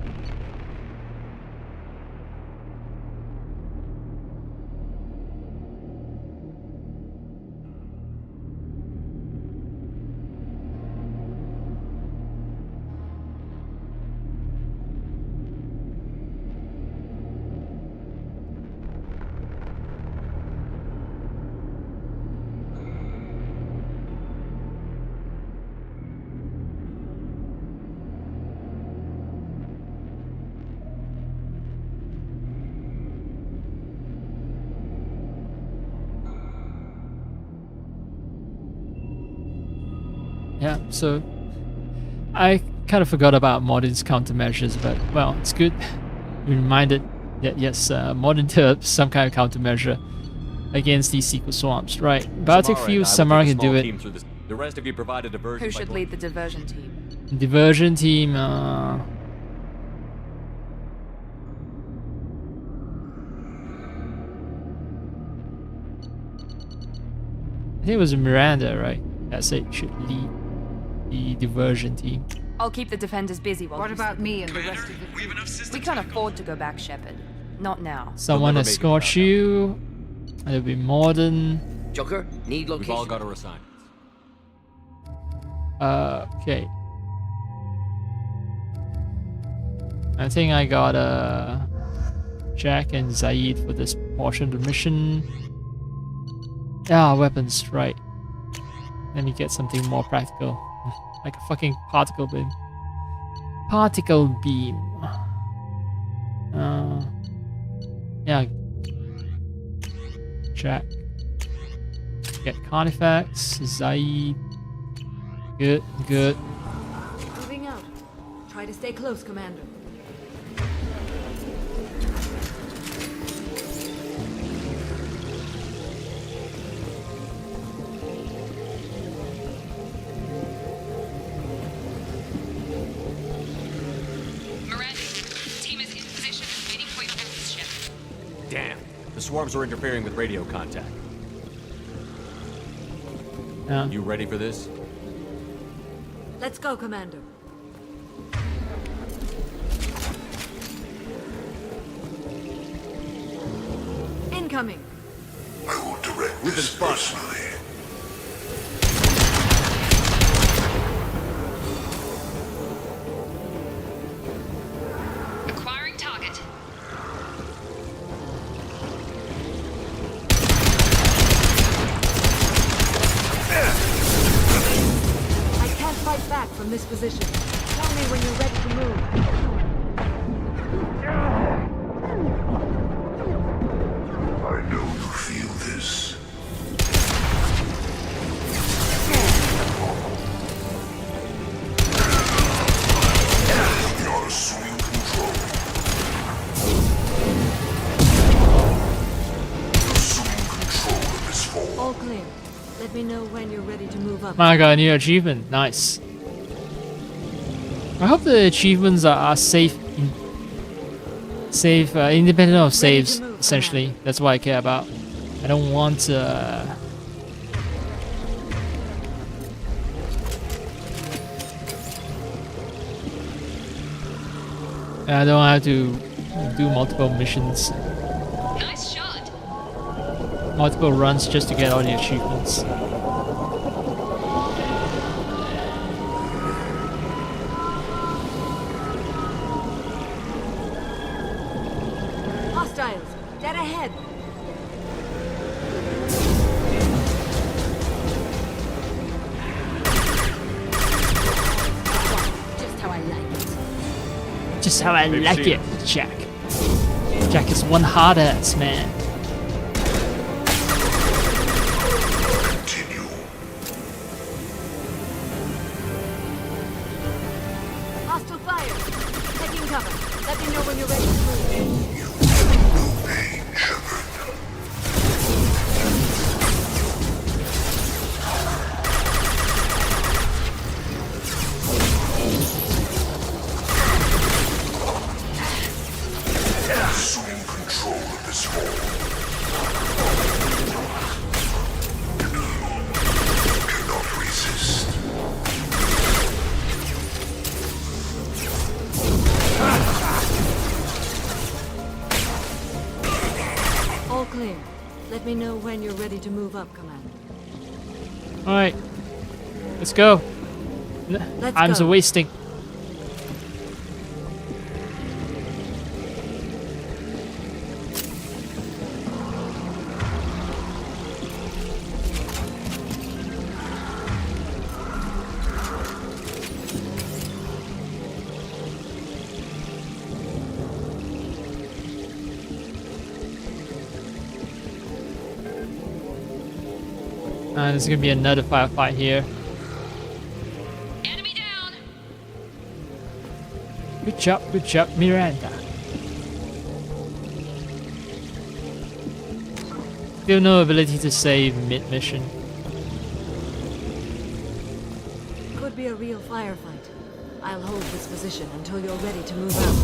Yeah, so I kind of forgot about Morden's countermeasures, but well, it's good. Be reminded that yes, Morden developed some kind of countermeasure against these sequel swarms. Right, biotic field, Samara can do it. The rest of you provide a diversion. Who should lead the diversion team? Diversion team, I think it was Miranda, right? That said should lead the diversion team. I'll keep the defenders busy while What you about sleep. me and the rest of the... We have enough systems. We can't afford to go back, Shepard. Not now. Someone never make it escort back you. It'll be Morden. Joker, need We've all location. got our assignments. Okay. I think I got Jack and Zaid for this portion of the mission. Ah, weapons, right. Let me get something more practical. Like a fucking particle beam. Particle beam. Yeah, Jack. Get Carnifex, Zaid. Good, good. Moving out. Try to stay close, Commander. Damn. The swarms are interfering with radio contact. Yeah. You ready for this? Let's go, Commander. Incoming. I will direct We've been this spotted. personally. Acquiring target. I can't fight back from this position. Tell me when you're ready to move. I know you feel this. You're assuming control. Assuming control of this fall. All clear. Let me know when you're ready to move up. I got a new achievement. Nice. I hope the achievements are safe, independent of saves. Essentially, that's what I care about. I don't want. I don't have to do multiple missions, Nice shot. multiple runs just to get all the achievements. Hostiles, dead ahead. Just how I like it. Just how I like it, Jack. Jack is one hard ass man. Continue. Hostile fire. Taking cover. Let me know when you're ready to move. You feel no pain, Shepard. Assuming control of this hall. Cannot resist. All clear. Let me know when you're ready to move up, Commander. Alright. Let's go. Let's I'm go. so wasting. There's gonna be another firefight here. Enemy down. Good job, Miranda. Still no ability to save mid-mission. Could be a real firefight. I'll hold this position until you're ready to move out.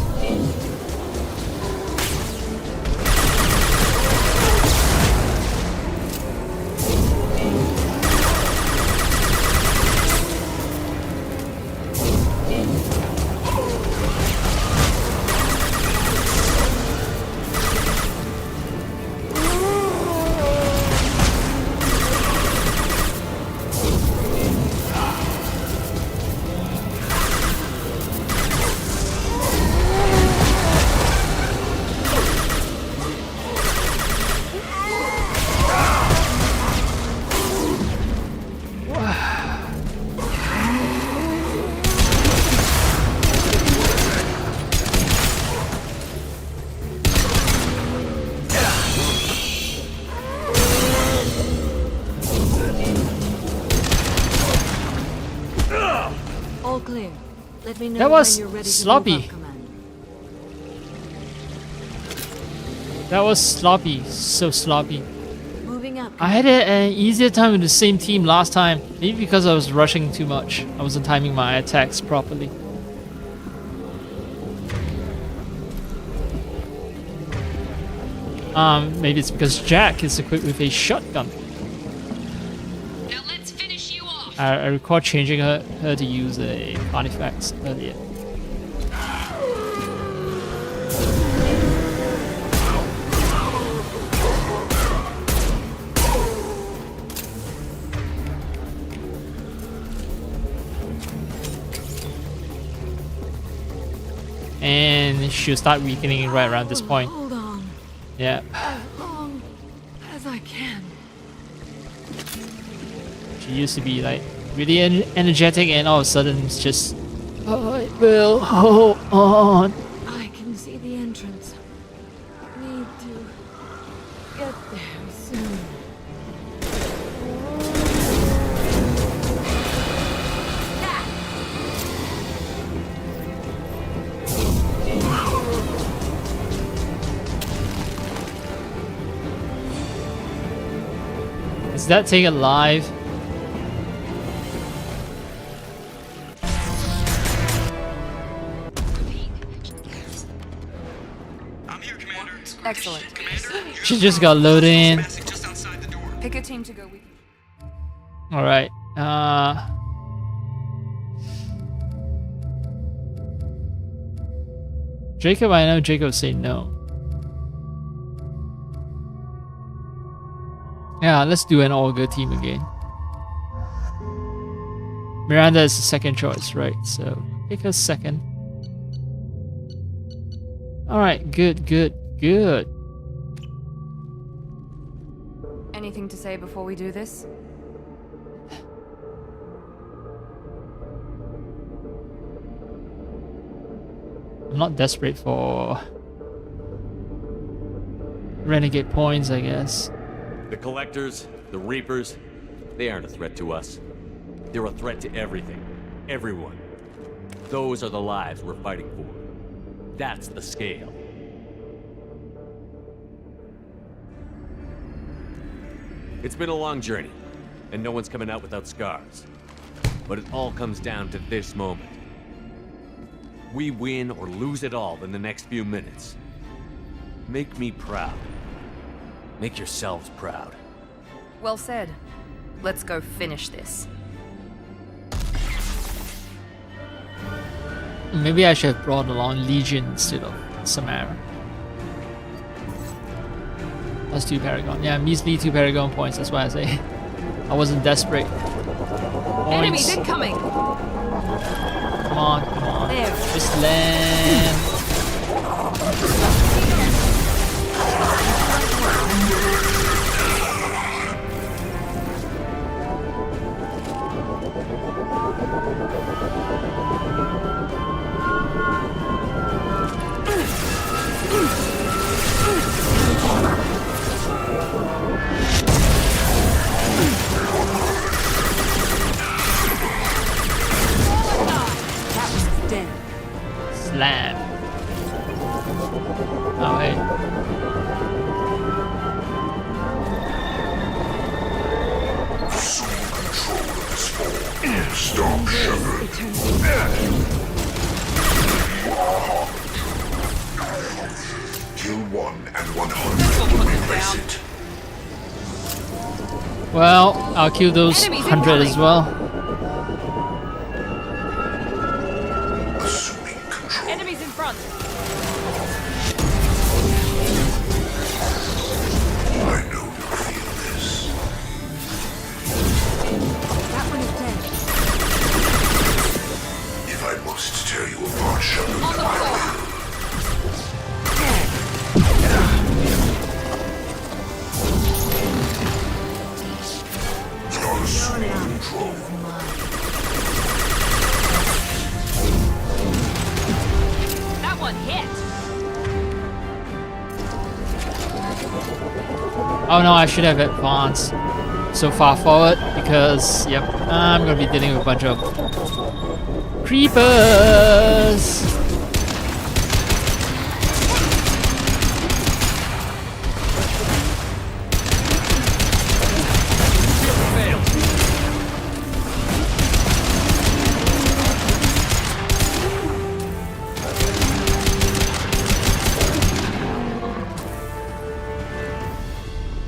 Let me know That was when you're ready to sloppy. move up, Commander. That was sloppy. So sloppy. Moving up. I had an easier time with the same team last time. Maybe because I was rushing too much. I wasn't timing my attacks properly. Maybe it's because Jack is equipped with a shotgun. Now let's finish you off. I recall changing her to use a artifacts earlier. And she'll start weakening right around this point. Hold on. Yeah. As long as I can. She used to be like really energetic, and all of a sudden it's just, I will hold on. I can see the entrance. Need to get there soon. Is that thing alive? I'm here, Commander. Excellent. She just got loaded in. Just outside the door. Pick a team to go with you. Alright. Jacob, I know Jacob say no. Yeah, let's do an all-good team again. Miranda is the second choice, right? So pick a second. Alright, good. Anything to say before we do this? I'm not desperate for renegade points, I guess. The Collectors, the Reapers, they aren't a threat to us. They're a threat to everything. Everyone. Those are the lives we're fighting for. That's the scale. It's been a long journey, and no one's coming out without scars. But it all comes down to this moment. We win or lose it all in the next few minutes. Make me proud. Make yourselves proud. Well said. Let's go finish this. Maybe I should have brought along Legion instead of Samara. Plus 2 Paragon. Yeah, measly 2 Paragon points, that's why I say I wasn't desperate. Enemies Points. incoming! Come on. There. Just land. Slam. Oh, hey. Stop, Shepard. Kill one and 100 will replace it. Well, I'll kill those Enemies 100 as incoming. well. Assuming control. Enemies in front! I know you'll feel this. That one is dead. If I must tear you apart, Shepard, On the I floor! will. Not assuming control. That one hit! Oh no, I should have advanced so far forward because, yep, I'm gonna be dealing with a bunch of Creepers!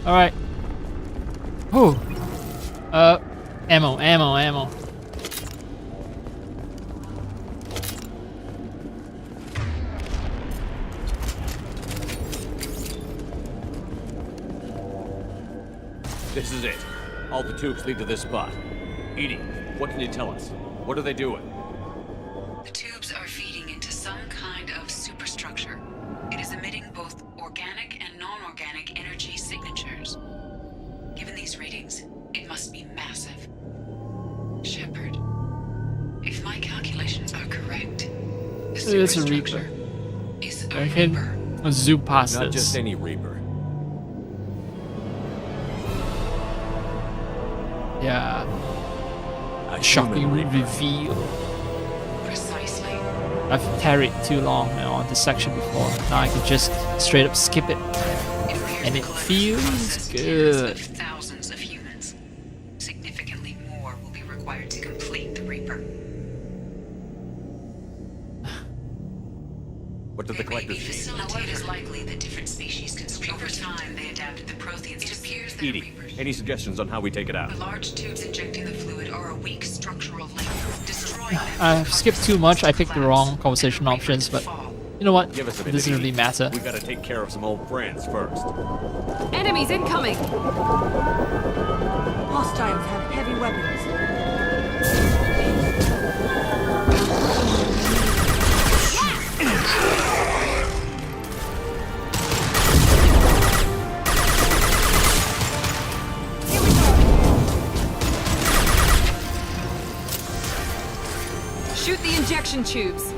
Alright. Whew. Ammo. This is it. All the tubes lead to this spot. Edie, what can you tell us? What are they doing? The tubes are feeding into some kind of superstructure. It is emitting both organic and non-organic energy signatures. Given these readings, it must be massive. Shepard, if my calculations are correct, the It's a superstructure Reaper. is a I can Reaper. zoom past Not this. just any Reaper. Yeah. A Shocking human Reaper. reveal. Precisely. I've tarried too long on this section before. Now I can just straight up skip it. And it feels good. Thousands of humans. Significantly more will be required to complete the Reaper. What did the collectors see? However, it is likely that different species can switch. Over time, they adapted the Protheans. It appears that Edie, any suggestions on how we take it out? the large tubes injecting the fluid are a weak structural link, destroying them. I've skipped too much. I picked the wrong conversation options, but you know what? Give us a It minute. doesn't really Edie. matter. We gotta take care of some old friends first. Enemies incoming! Hostiles have heavy weapons. Shoot the injection tubes!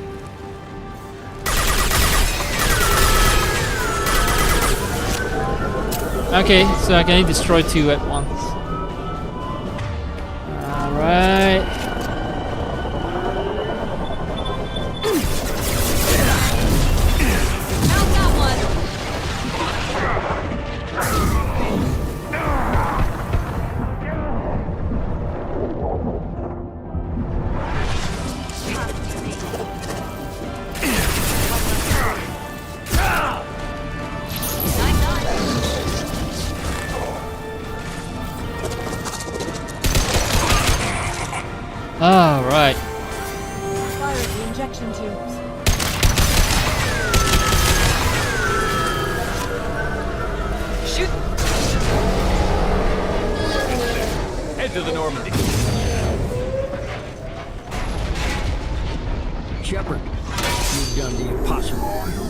Okay, so I can destroy two at once. Alright. Found that one! Alright. Fire at the injection tubes. Shoot! Head to the Normandy. Shepard, you've done the impossible.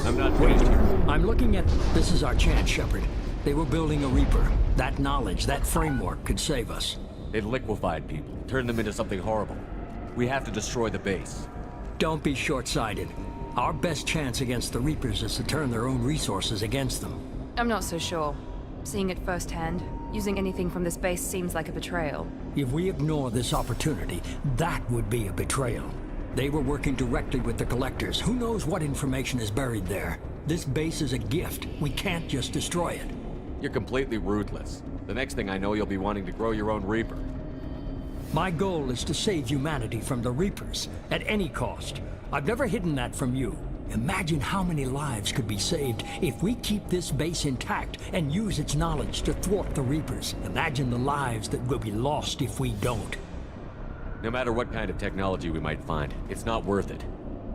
I'm not finished here. I'm looking at... This is our chance, Shepard. They were building a Reaper. That knowledge, that framework could save us. It liquefied people, turned them into something horrible. We have to destroy the base. Don't be short-sighted. Our best chance against the Reapers is to turn their own resources against them. I'm not so sure. Seeing it firsthand, using anything from this base seems like a betrayal. If we ignore this opportunity, that would be a betrayal. They were working directly with the Collectors. Who knows what information is buried there? This base is a gift. We can't just destroy it. You're completely ruthless. The next thing I know, you'll be wanting to grow your own Reaper. My goal is to save humanity from the Reapers, at any cost. I've never hidden that from you. Imagine how many lives could be saved if we keep this base intact and use its knowledge to thwart the Reapers. Imagine the lives that will be lost if we don't. No matter what kind of technology we might find, it's not worth it.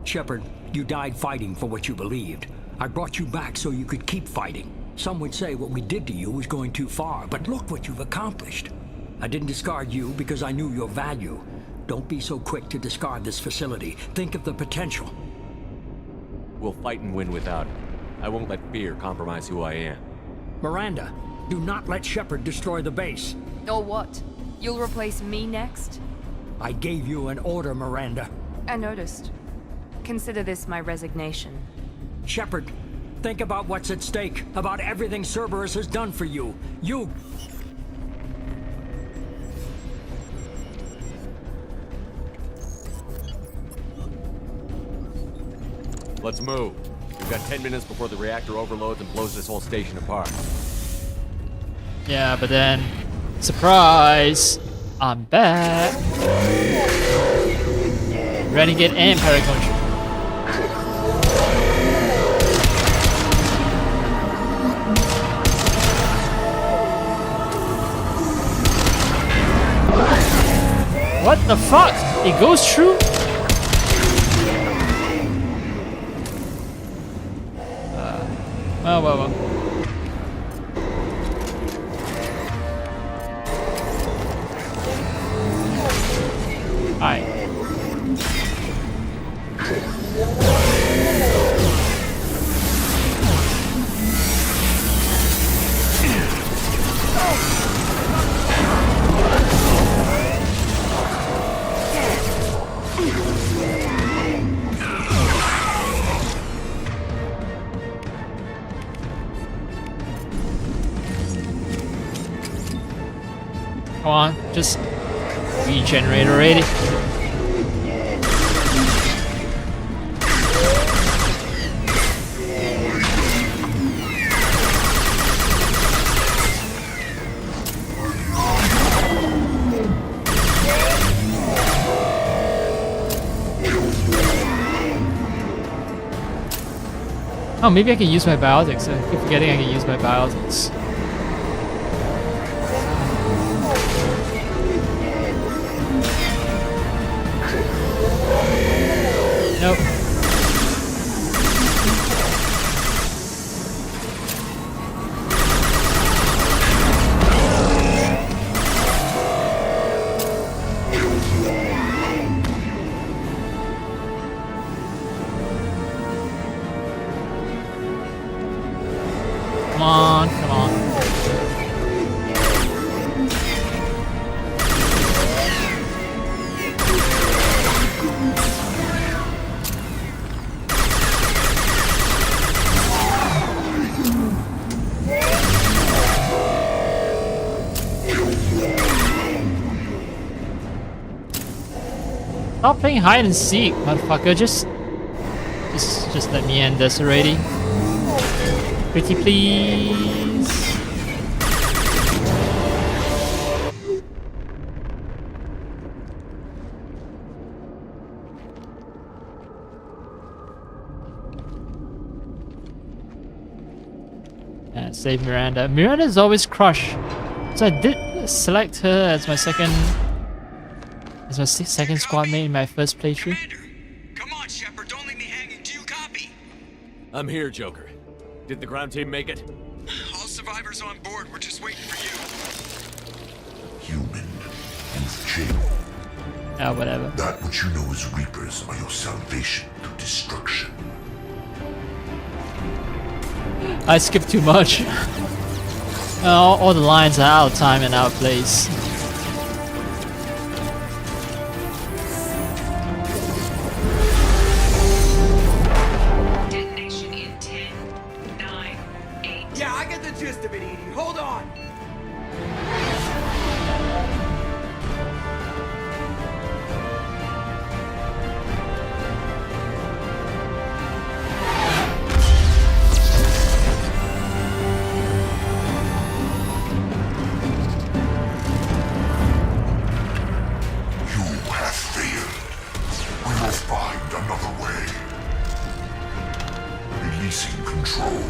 Shepard, you died fighting for what you believed. I brought you back so you could keep fighting. Some would say what we did to you was going too far, but look what you've accomplished. I didn't discard you because I knew your value. Don't be so quick to discard this facility. Think of the potential. We'll fight and win without it. I won't let fear compromise who I am. Miranda, do not let Shepard destroy the base. Or what? You'll replace me next? I gave you an order, Miranda. I noticed. Consider this my resignation. Shepard, think about what's at stake, about everything Cerberus has done for you. You... Let's move. We've got 10 minutes before the reactor overloads and blows this whole station apart. Yeah, but then, surprise! I'm back. Renegade and Paragon. What the fuck? It goes through? Well. Alright. Come on, just regenerate already. Oh, maybe I can use my biotics. I keep forgetting I can use my biotics. Nope. Come on, come on. Stop playing hide and seek, motherfucker. Just let me end this already. Pretty please. Yeah, save Miranda. Miranda is always Crush. So I did select her as my second squad mate in my first playthrough. Come on, Shepard, don't leave me hanging. Do you copy? I'm here, Joker. Did the ground team make it? All survivors on board. We're just waiting for you. Human, you've changed. Yeah, whatever. That which you know as Reapers are your salvation to destruction. I skipped too much. All the lines are out of time and out of place. Detonation in 10, 9, 8. Yeah, I get the gist of it, Edie. Hold on. Releasing control.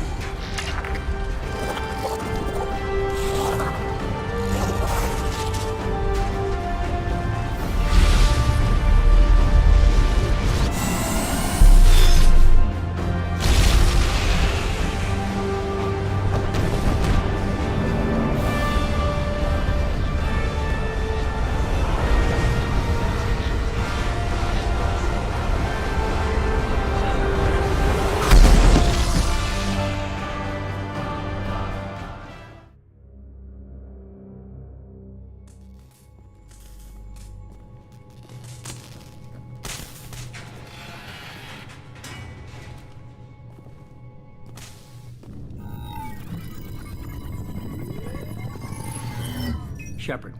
Shepard,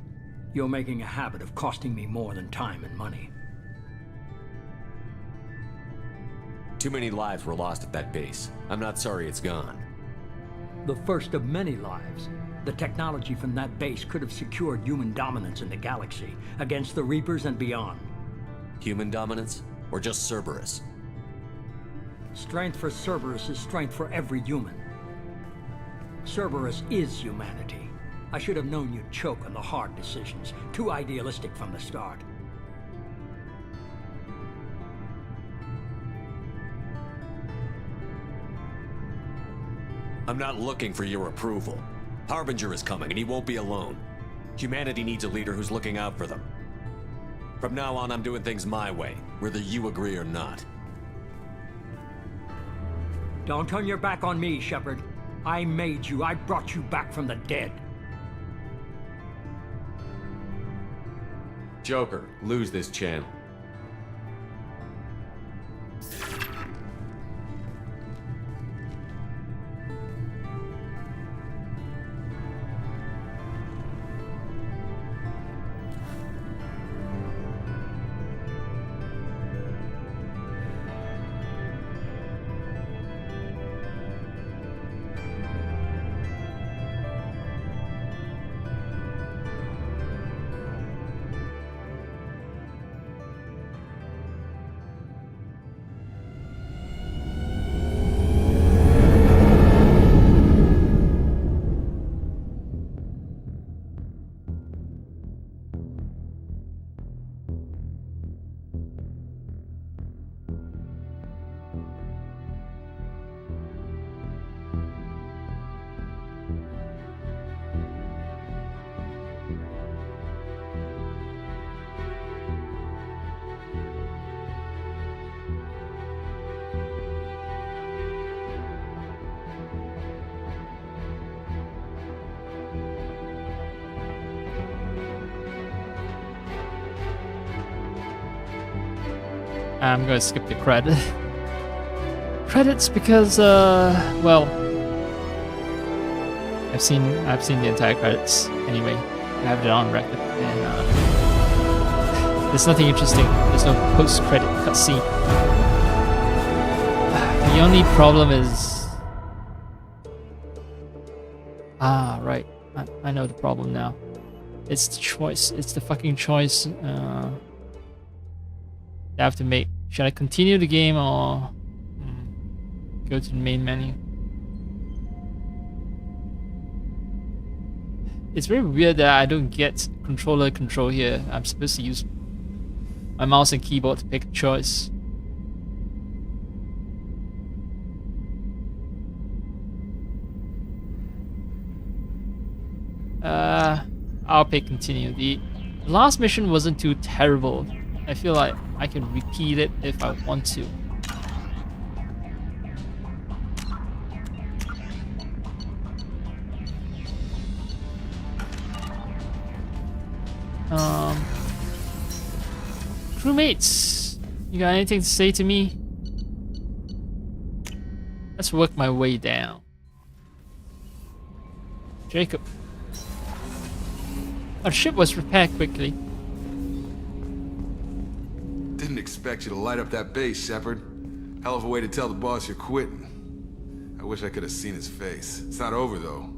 you're making a habit of costing me more than time and money. Too many lives were lost at that base. I'm not sorry it's gone. The first of many lives. The technology from that base could have secured human dominance in the galaxy against the Reapers and beyond. Human dominance? Or just Cerberus? Strength for Cerberus is strength for every human. Cerberus is humanity. I should have known you'd choke on the hard decisions. Too idealistic from the start. I'm not looking for your approval. Harbinger is coming, and he won't be alone. Humanity needs a leader who's looking out for them. From now on, I'm doing things my way, whether you agree or not. Don't turn your back on me, Shepard. I made you. I brought you back from the dead. Joker, lose this channel. I'm gonna skip the credits because well, I've seen the entire credits anyway. I have it on record, and there's nothing interesting. There's no post-credit cutscene. The only problem is right. I know the problem now. It's the choice. It's the fucking choice. I have to make. Should I continue the game or go to the main menu? It's very weird that I don't get controller control here. I'm supposed to use my mouse and keyboard to pick a choice. I'll pick continue. The last mission wasn't too terrible. I feel like I can repeat it if I want to. Crewmates, you got anything to say to me? Let's work my way down. Jacob. Our ship was repaired quickly. Didn't expect you to light up that base, Shepard. Hell of a way to tell the boss you're quitting. I wish I could have seen his face. It's not over, though.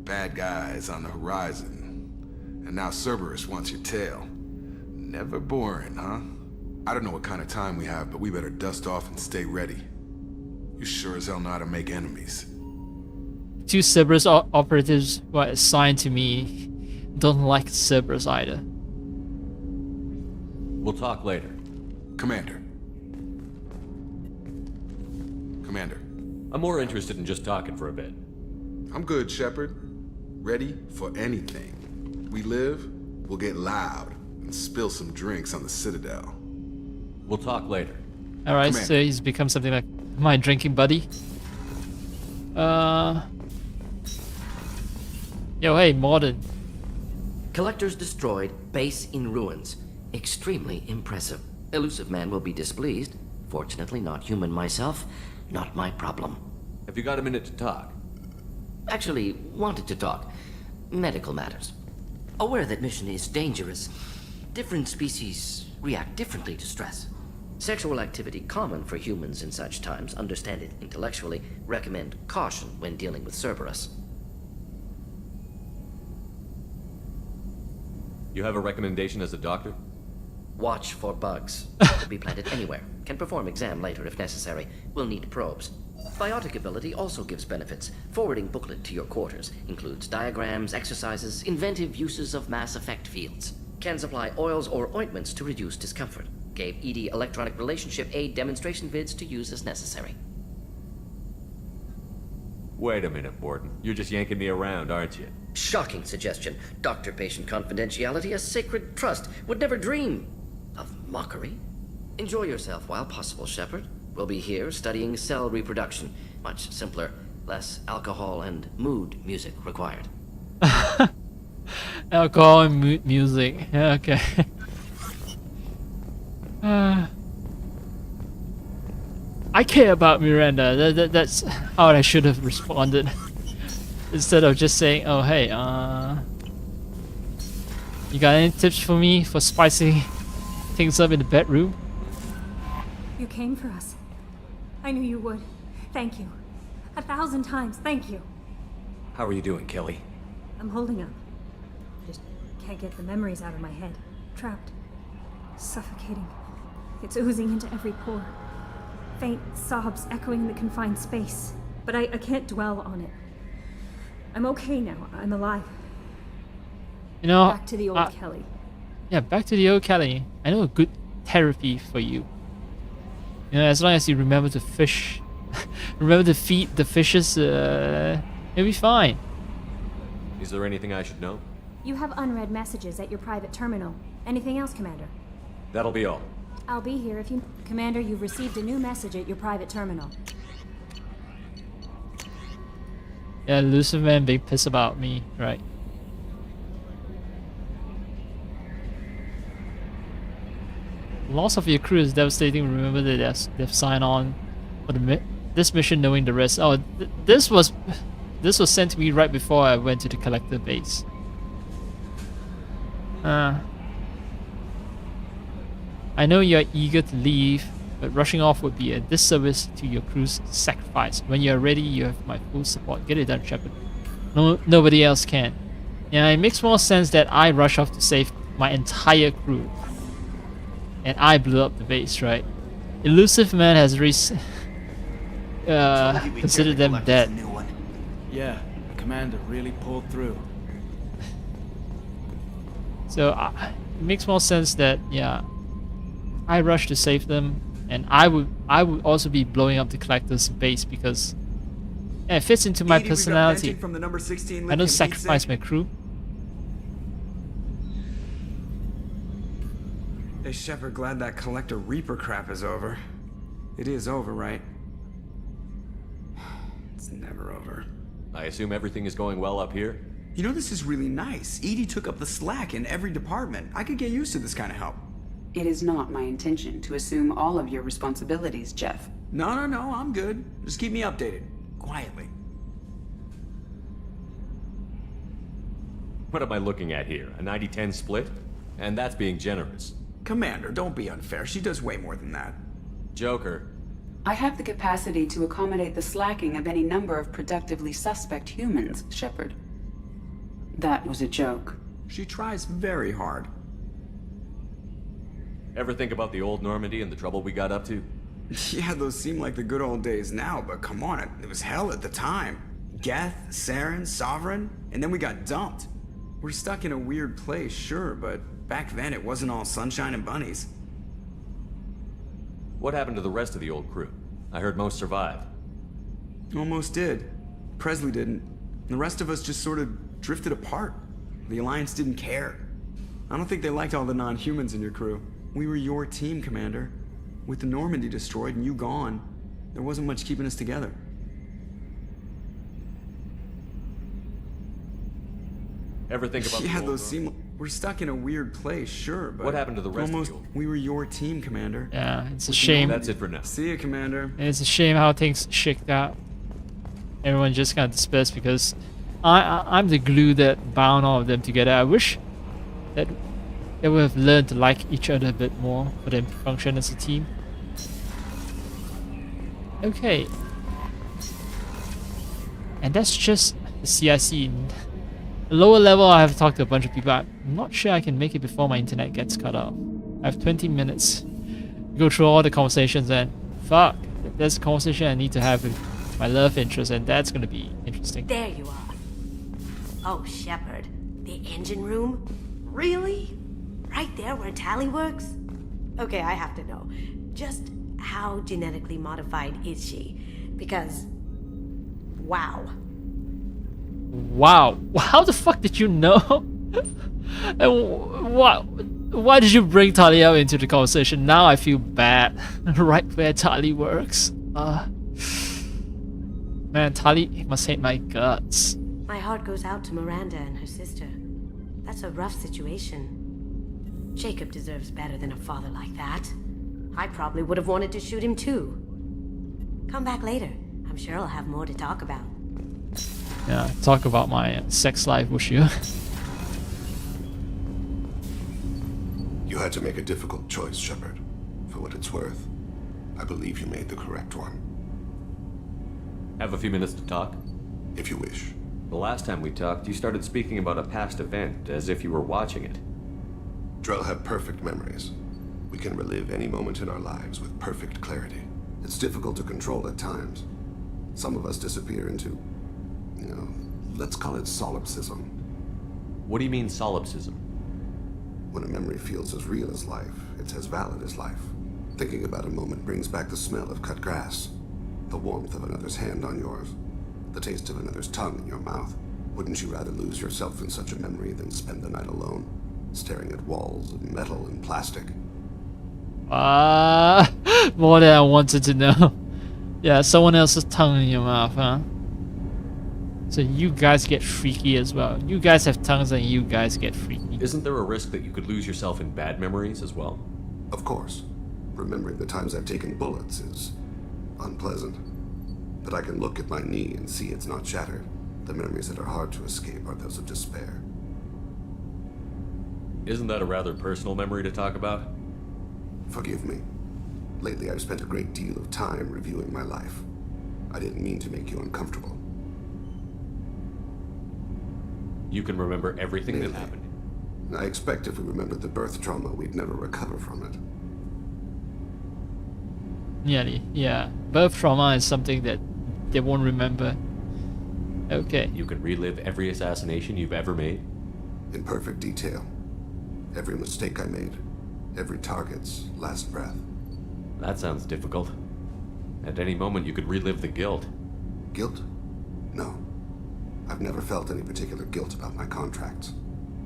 Bad guys on the horizon. And now Cerberus wants your tail. Never boring, huh? I don't know what kind of time we have, but we better dust off and stay ready. You sure as hell know how to make enemies. Two Cerberus operatives who are assigned to me don't like Cerberus either. We'll talk later. Commander. I'm more interested in just talking for a bit. I'm good, Shepard. Ready for anything. We live, we'll get loud, and spill some drinks on the Citadel. We'll talk later. Alright, so he's become something like my drinking buddy. Yo, hey, Morden. Collectors destroyed, base in ruins. Extremely impressive. Elusive man will be displeased. Fortunately, not human myself. Not my problem. Have you got a minute to talk? Actually, wanted to talk. Medical matters. Aware that mission is dangerous. Different species react differently to stress. Sexual activity common for humans in such times, understand it intellectually, recommend caution when dealing with Cerberus. You have a recommendation as a doctor? Watch for bugs. Could be planted anywhere. Can perform exam later if necessary. Will need probes. Biotic ability also gives benefits. Forwarding booklet to your quarters. Includes diagrams, exercises, inventive uses of mass effect fields. Can supply oils or ointments to reduce discomfort. Gave ED electronic relationship aid demonstration vids to use as necessary. Wait a minute, Borden. You're just yanking me around, aren't you? Shocking suggestion. Doctor-patient confidentiality, a sacred trust. Would never dream of mockery. Enjoy yourself while possible, Shepard. We'll be here studying cell reproduction. Much simpler, less alcohol and mood music required. Alcohol and mood music. Yeah, okay. I care about Miranda. That's how I should have responded. Instead of just saying, oh hey, you got any tips for me for spicing things up in the bedroom? You came for us. I knew you would. Thank you. 1,000 times, thank you. How are you doing, Kelly? I'm holding up. Just can't get the memories out of my head. Trapped. Suffocating. It's oozing into every pore. Faint sobs echoing the confined space. But I can't dwell on it. I'm okay now. I'm alive. You know, back to the old Kelly. Yeah, back to the old Kelly. I know a good therapy for you. You know, as long as you remember to fish, remember to feed the fishes, you'll be fine. Is there anything I should know? You have unread messages at your private terminal. Anything else, Commander? That'll be all. I'll be here if you... Commander, you've received a new message at your private terminal. Yeah, Elusive Man being pissed about me, right? Loss of your crew is devastating. Remember that they've signed on for this mission, knowing the rest. Oh, this was sent to me right before I went to the collector base. I know you're eager to leave, but rushing off would be a disservice to your crew's sacrifice. When you're ready, you have my full support. Get it done, Shepard. Nobody else can. Yeah, it makes more sense that I rush off to save my entire crew. And I blew up the base, right? Elusive Man has considered them dead. Yeah, the commander really pulled through. So it makes more sense that, yeah, I rushed to save them, and I would also be blowing up the collector's base because yeah, it fits into my personality. From the number 16 I don't sacrifice my crew. Hey, Shepard, glad that Collector Reaper crap is over. It is over, right? It's never over. I assume everything is going well up here? You know, this is really nice. EDI took up the slack in every department. I could get used to this kind of help. It is not my intention to assume all of your responsibilities, Jeff. No, I'm good. Just keep me updated. Quietly. What am I looking at here? A 90-10 split? And that's being generous. Commander, don't be unfair. She does way more than that. Joker. I have the capacity to accommodate the slacking of any number of productively suspect humans, Shepard. That was a joke. She tries very hard. Ever think about the old Normandy and the trouble we got up to? Yeah, those seem like the good old days now, but come on, it was hell at the time. Geth, Saren, Sovereign, and then we got dumped. We're stuck in a weird place, sure, but back then it wasn't all sunshine and bunnies. What happened to the rest of the old crew? I heard most survived. Almost did. Presley didn't. The rest of us just sort of drifted apart. The Alliance didn't care. I don't think they liked all the non-humans in your crew. We were your team, Commander. With the Normandy destroyed and you gone, there wasn't much keeping us together. Ever think about yeah, those seem... We're stuck in a weird place, sure, but... What happened to the rest of you? We were your team, Commander. Yeah, it's a shame. That's it for now. See you, Commander. And it's a shame how things shaked out. Everyone just got dispersed because I'm the glue that bound all of them together. I wish that they would have learned to like each other a bit more for them to function as a team. Okay. And that's just the CIC. The lower level, I have talked to a bunch of people. I'm not sure I can make it before my internet gets cut off. I have 20 minutes to go through all the conversations, and fuck, there's a conversation I need to have with my love interest, and that's gonna be interesting. There you are. Oh, Shepard, the engine room? Really? Right there where Tally works? Okay, I have to know. Just how genetically modified is she? Because, wow. Wow, how the fuck did you know? And why did you bring Tali up into the conversation? Now I feel bad. Right where Tali works. Man, Tali must hate my guts. My heart goes out to Miranda and her sister. That's a rough situation. Jacob deserves better than a father like that. I probably would have wanted to shoot him too. Come back later. I'm sure I'll have more to talk about. Yeah, talk about my sex life, wish you. You had to make a difficult choice, Shepard. For what it's worth, I believe you made the correct one. Have a few minutes to talk? If you wish. The last time we talked, you started speaking about a past event, as if you were watching it. Drell have perfect memories. We can relive any moment in our lives with perfect clarity. It's difficult to control at times. Some of us disappear into, let's call it solipsism. What do you mean solipsism? When a memory feels as real as life, it's as valid as life. Thinking about a moment brings back the smell of cut grass, the warmth of another's hand on yours, the taste of another's tongue in your mouth. Wouldn't you rather lose yourself in such a memory than spend the night alone, staring at walls of metal and plastic? More than I wanted to know. Yeah, someone else's tongue in your mouth, huh? So you guys get freaky as well. You guys have tongues and you guys get freaky. Isn't there a risk that you could lose yourself in bad memories as well? Of course. Remembering the times I've taken bullets is unpleasant. But I can look at my knee and see it's not shattered. The memories that are hard to escape are those of despair. Isn't that a rather personal memory to talk about? Forgive me. Lately I've spent a great deal of time reviewing my life. I didn't mean to make you uncomfortable. You can remember everything that happened. I expect if we remembered the birth trauma, we'd never recover from it. Yeah. Birth trauma is something that they won't remember. Okay. You can relive every assassination you've ever made? In perfect detail. Every mistake I made. Every target's last breath. That sounds difficult. At any moment you could relive the guilt. Guilt? No. I've never felt any particular guilt about my contracts.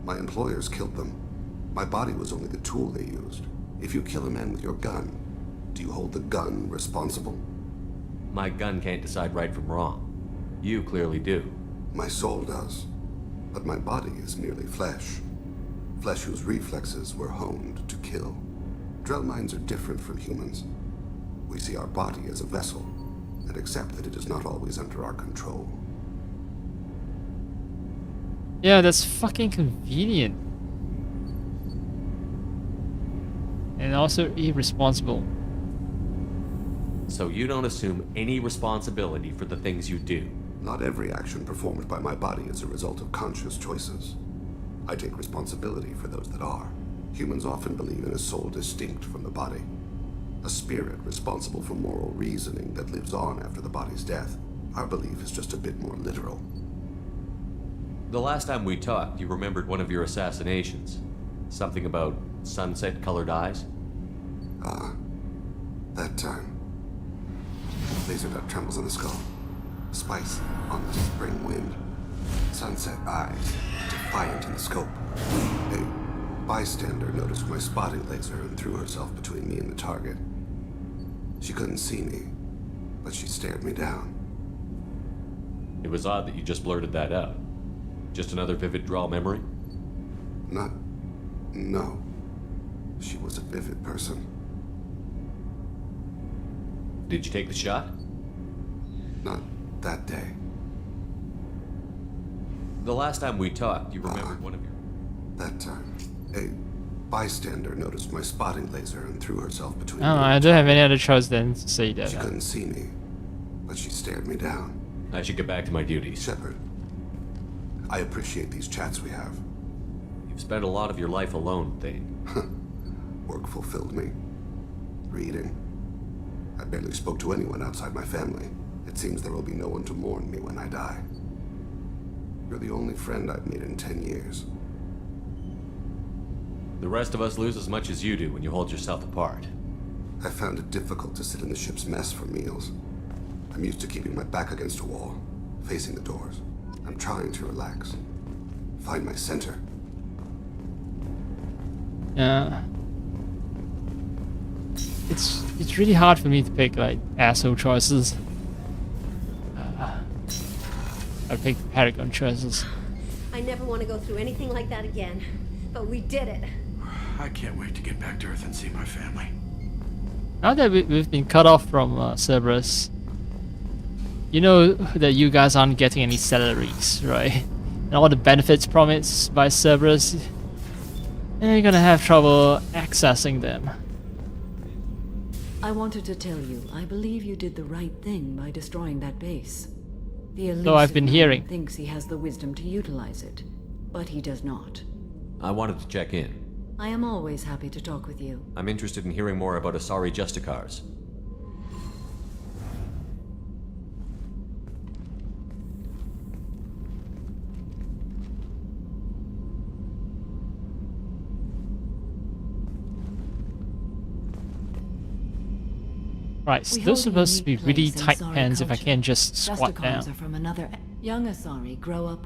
My employers killed them. My body was only the tool they used. If you kill a man with your gun, do you hold the gun responsible? My gun can't decide right from wrong. You clearly do. My soul does. But my body is merely flesh. Flesh whose reflexes were honed to kill. Drell minds are different from humans. We see our body as a vessel, and accept that it is not always under our control. Yeah, that's fucking convenient. And also irresponsible. So you don't assume any responsibility for the things you do? Not every action performed by my body is a result of conscious choices. I take responsibility for those that are. Humans often believe in a soul distinct from the body. A spirit responsible for moral reasoning that lives on after the body's death. Our belief is just a bit more literal. The last time we talked, you remembered one of your assassinations. Something about sunset-colored eyes? That time. Laser dot trembles on the skull. Spice on the spring wind. Sunset eyes, defiant in the scope. A bystander noticed my spotting laser and threw herself between me and the target. She couldn't see me, but she stared me down. It was odd that you just blurted that out. Just another vivid draw memory? No. She was a vivid person. Did you take the shot? Not that day. The last time we talked, you remembered one of your... That time. A bystander noticed my spotting laser and threw herself between me. I don't have any other choice than to say that. She couldn't see me, but she stared me down. I should get back to my duties. Shepard, I appreciate these chats we have. You've spent a lot of your life alone, Thane. Work fulfilled me. Reading. I barely spoke to anyone outside my family. It seems there will be no one to mourn me when I die. You're the only friend I've made in 10 years. The rest of us lose as much as you do when you hold yourself apart. I found it difficult to sit in the ship's mess for meals. I'm used to keeping my back against a wall, facing the doors. I'm trying to relax. Find my center. Yeah. It's really hard for me to pick like asshole choices. I pick Paragon choices. I never want to go through anything like that again, but we did it. I can't wait to get back to Earth and see my family. Now that we've been cut off from Cerberus, you know that you guys aren't getting any salaries, right? And all the benefits promised by Cerberus, and you're gonna have trouble accessing them. I wanted to tell you, I believe you did the right thing by destroying that base. The So I've been elusive man hearing. thinks he has the wisdom to utilize it, but he does not. I wanted to check in. I am always happy to talk with you. I'm interested in hearing more about Asari Justicars. Right, so We those hold are a supposed to be unique really place in tight Asari hands if I culture. can just squat Justicars down. are from another. Young Asari grow up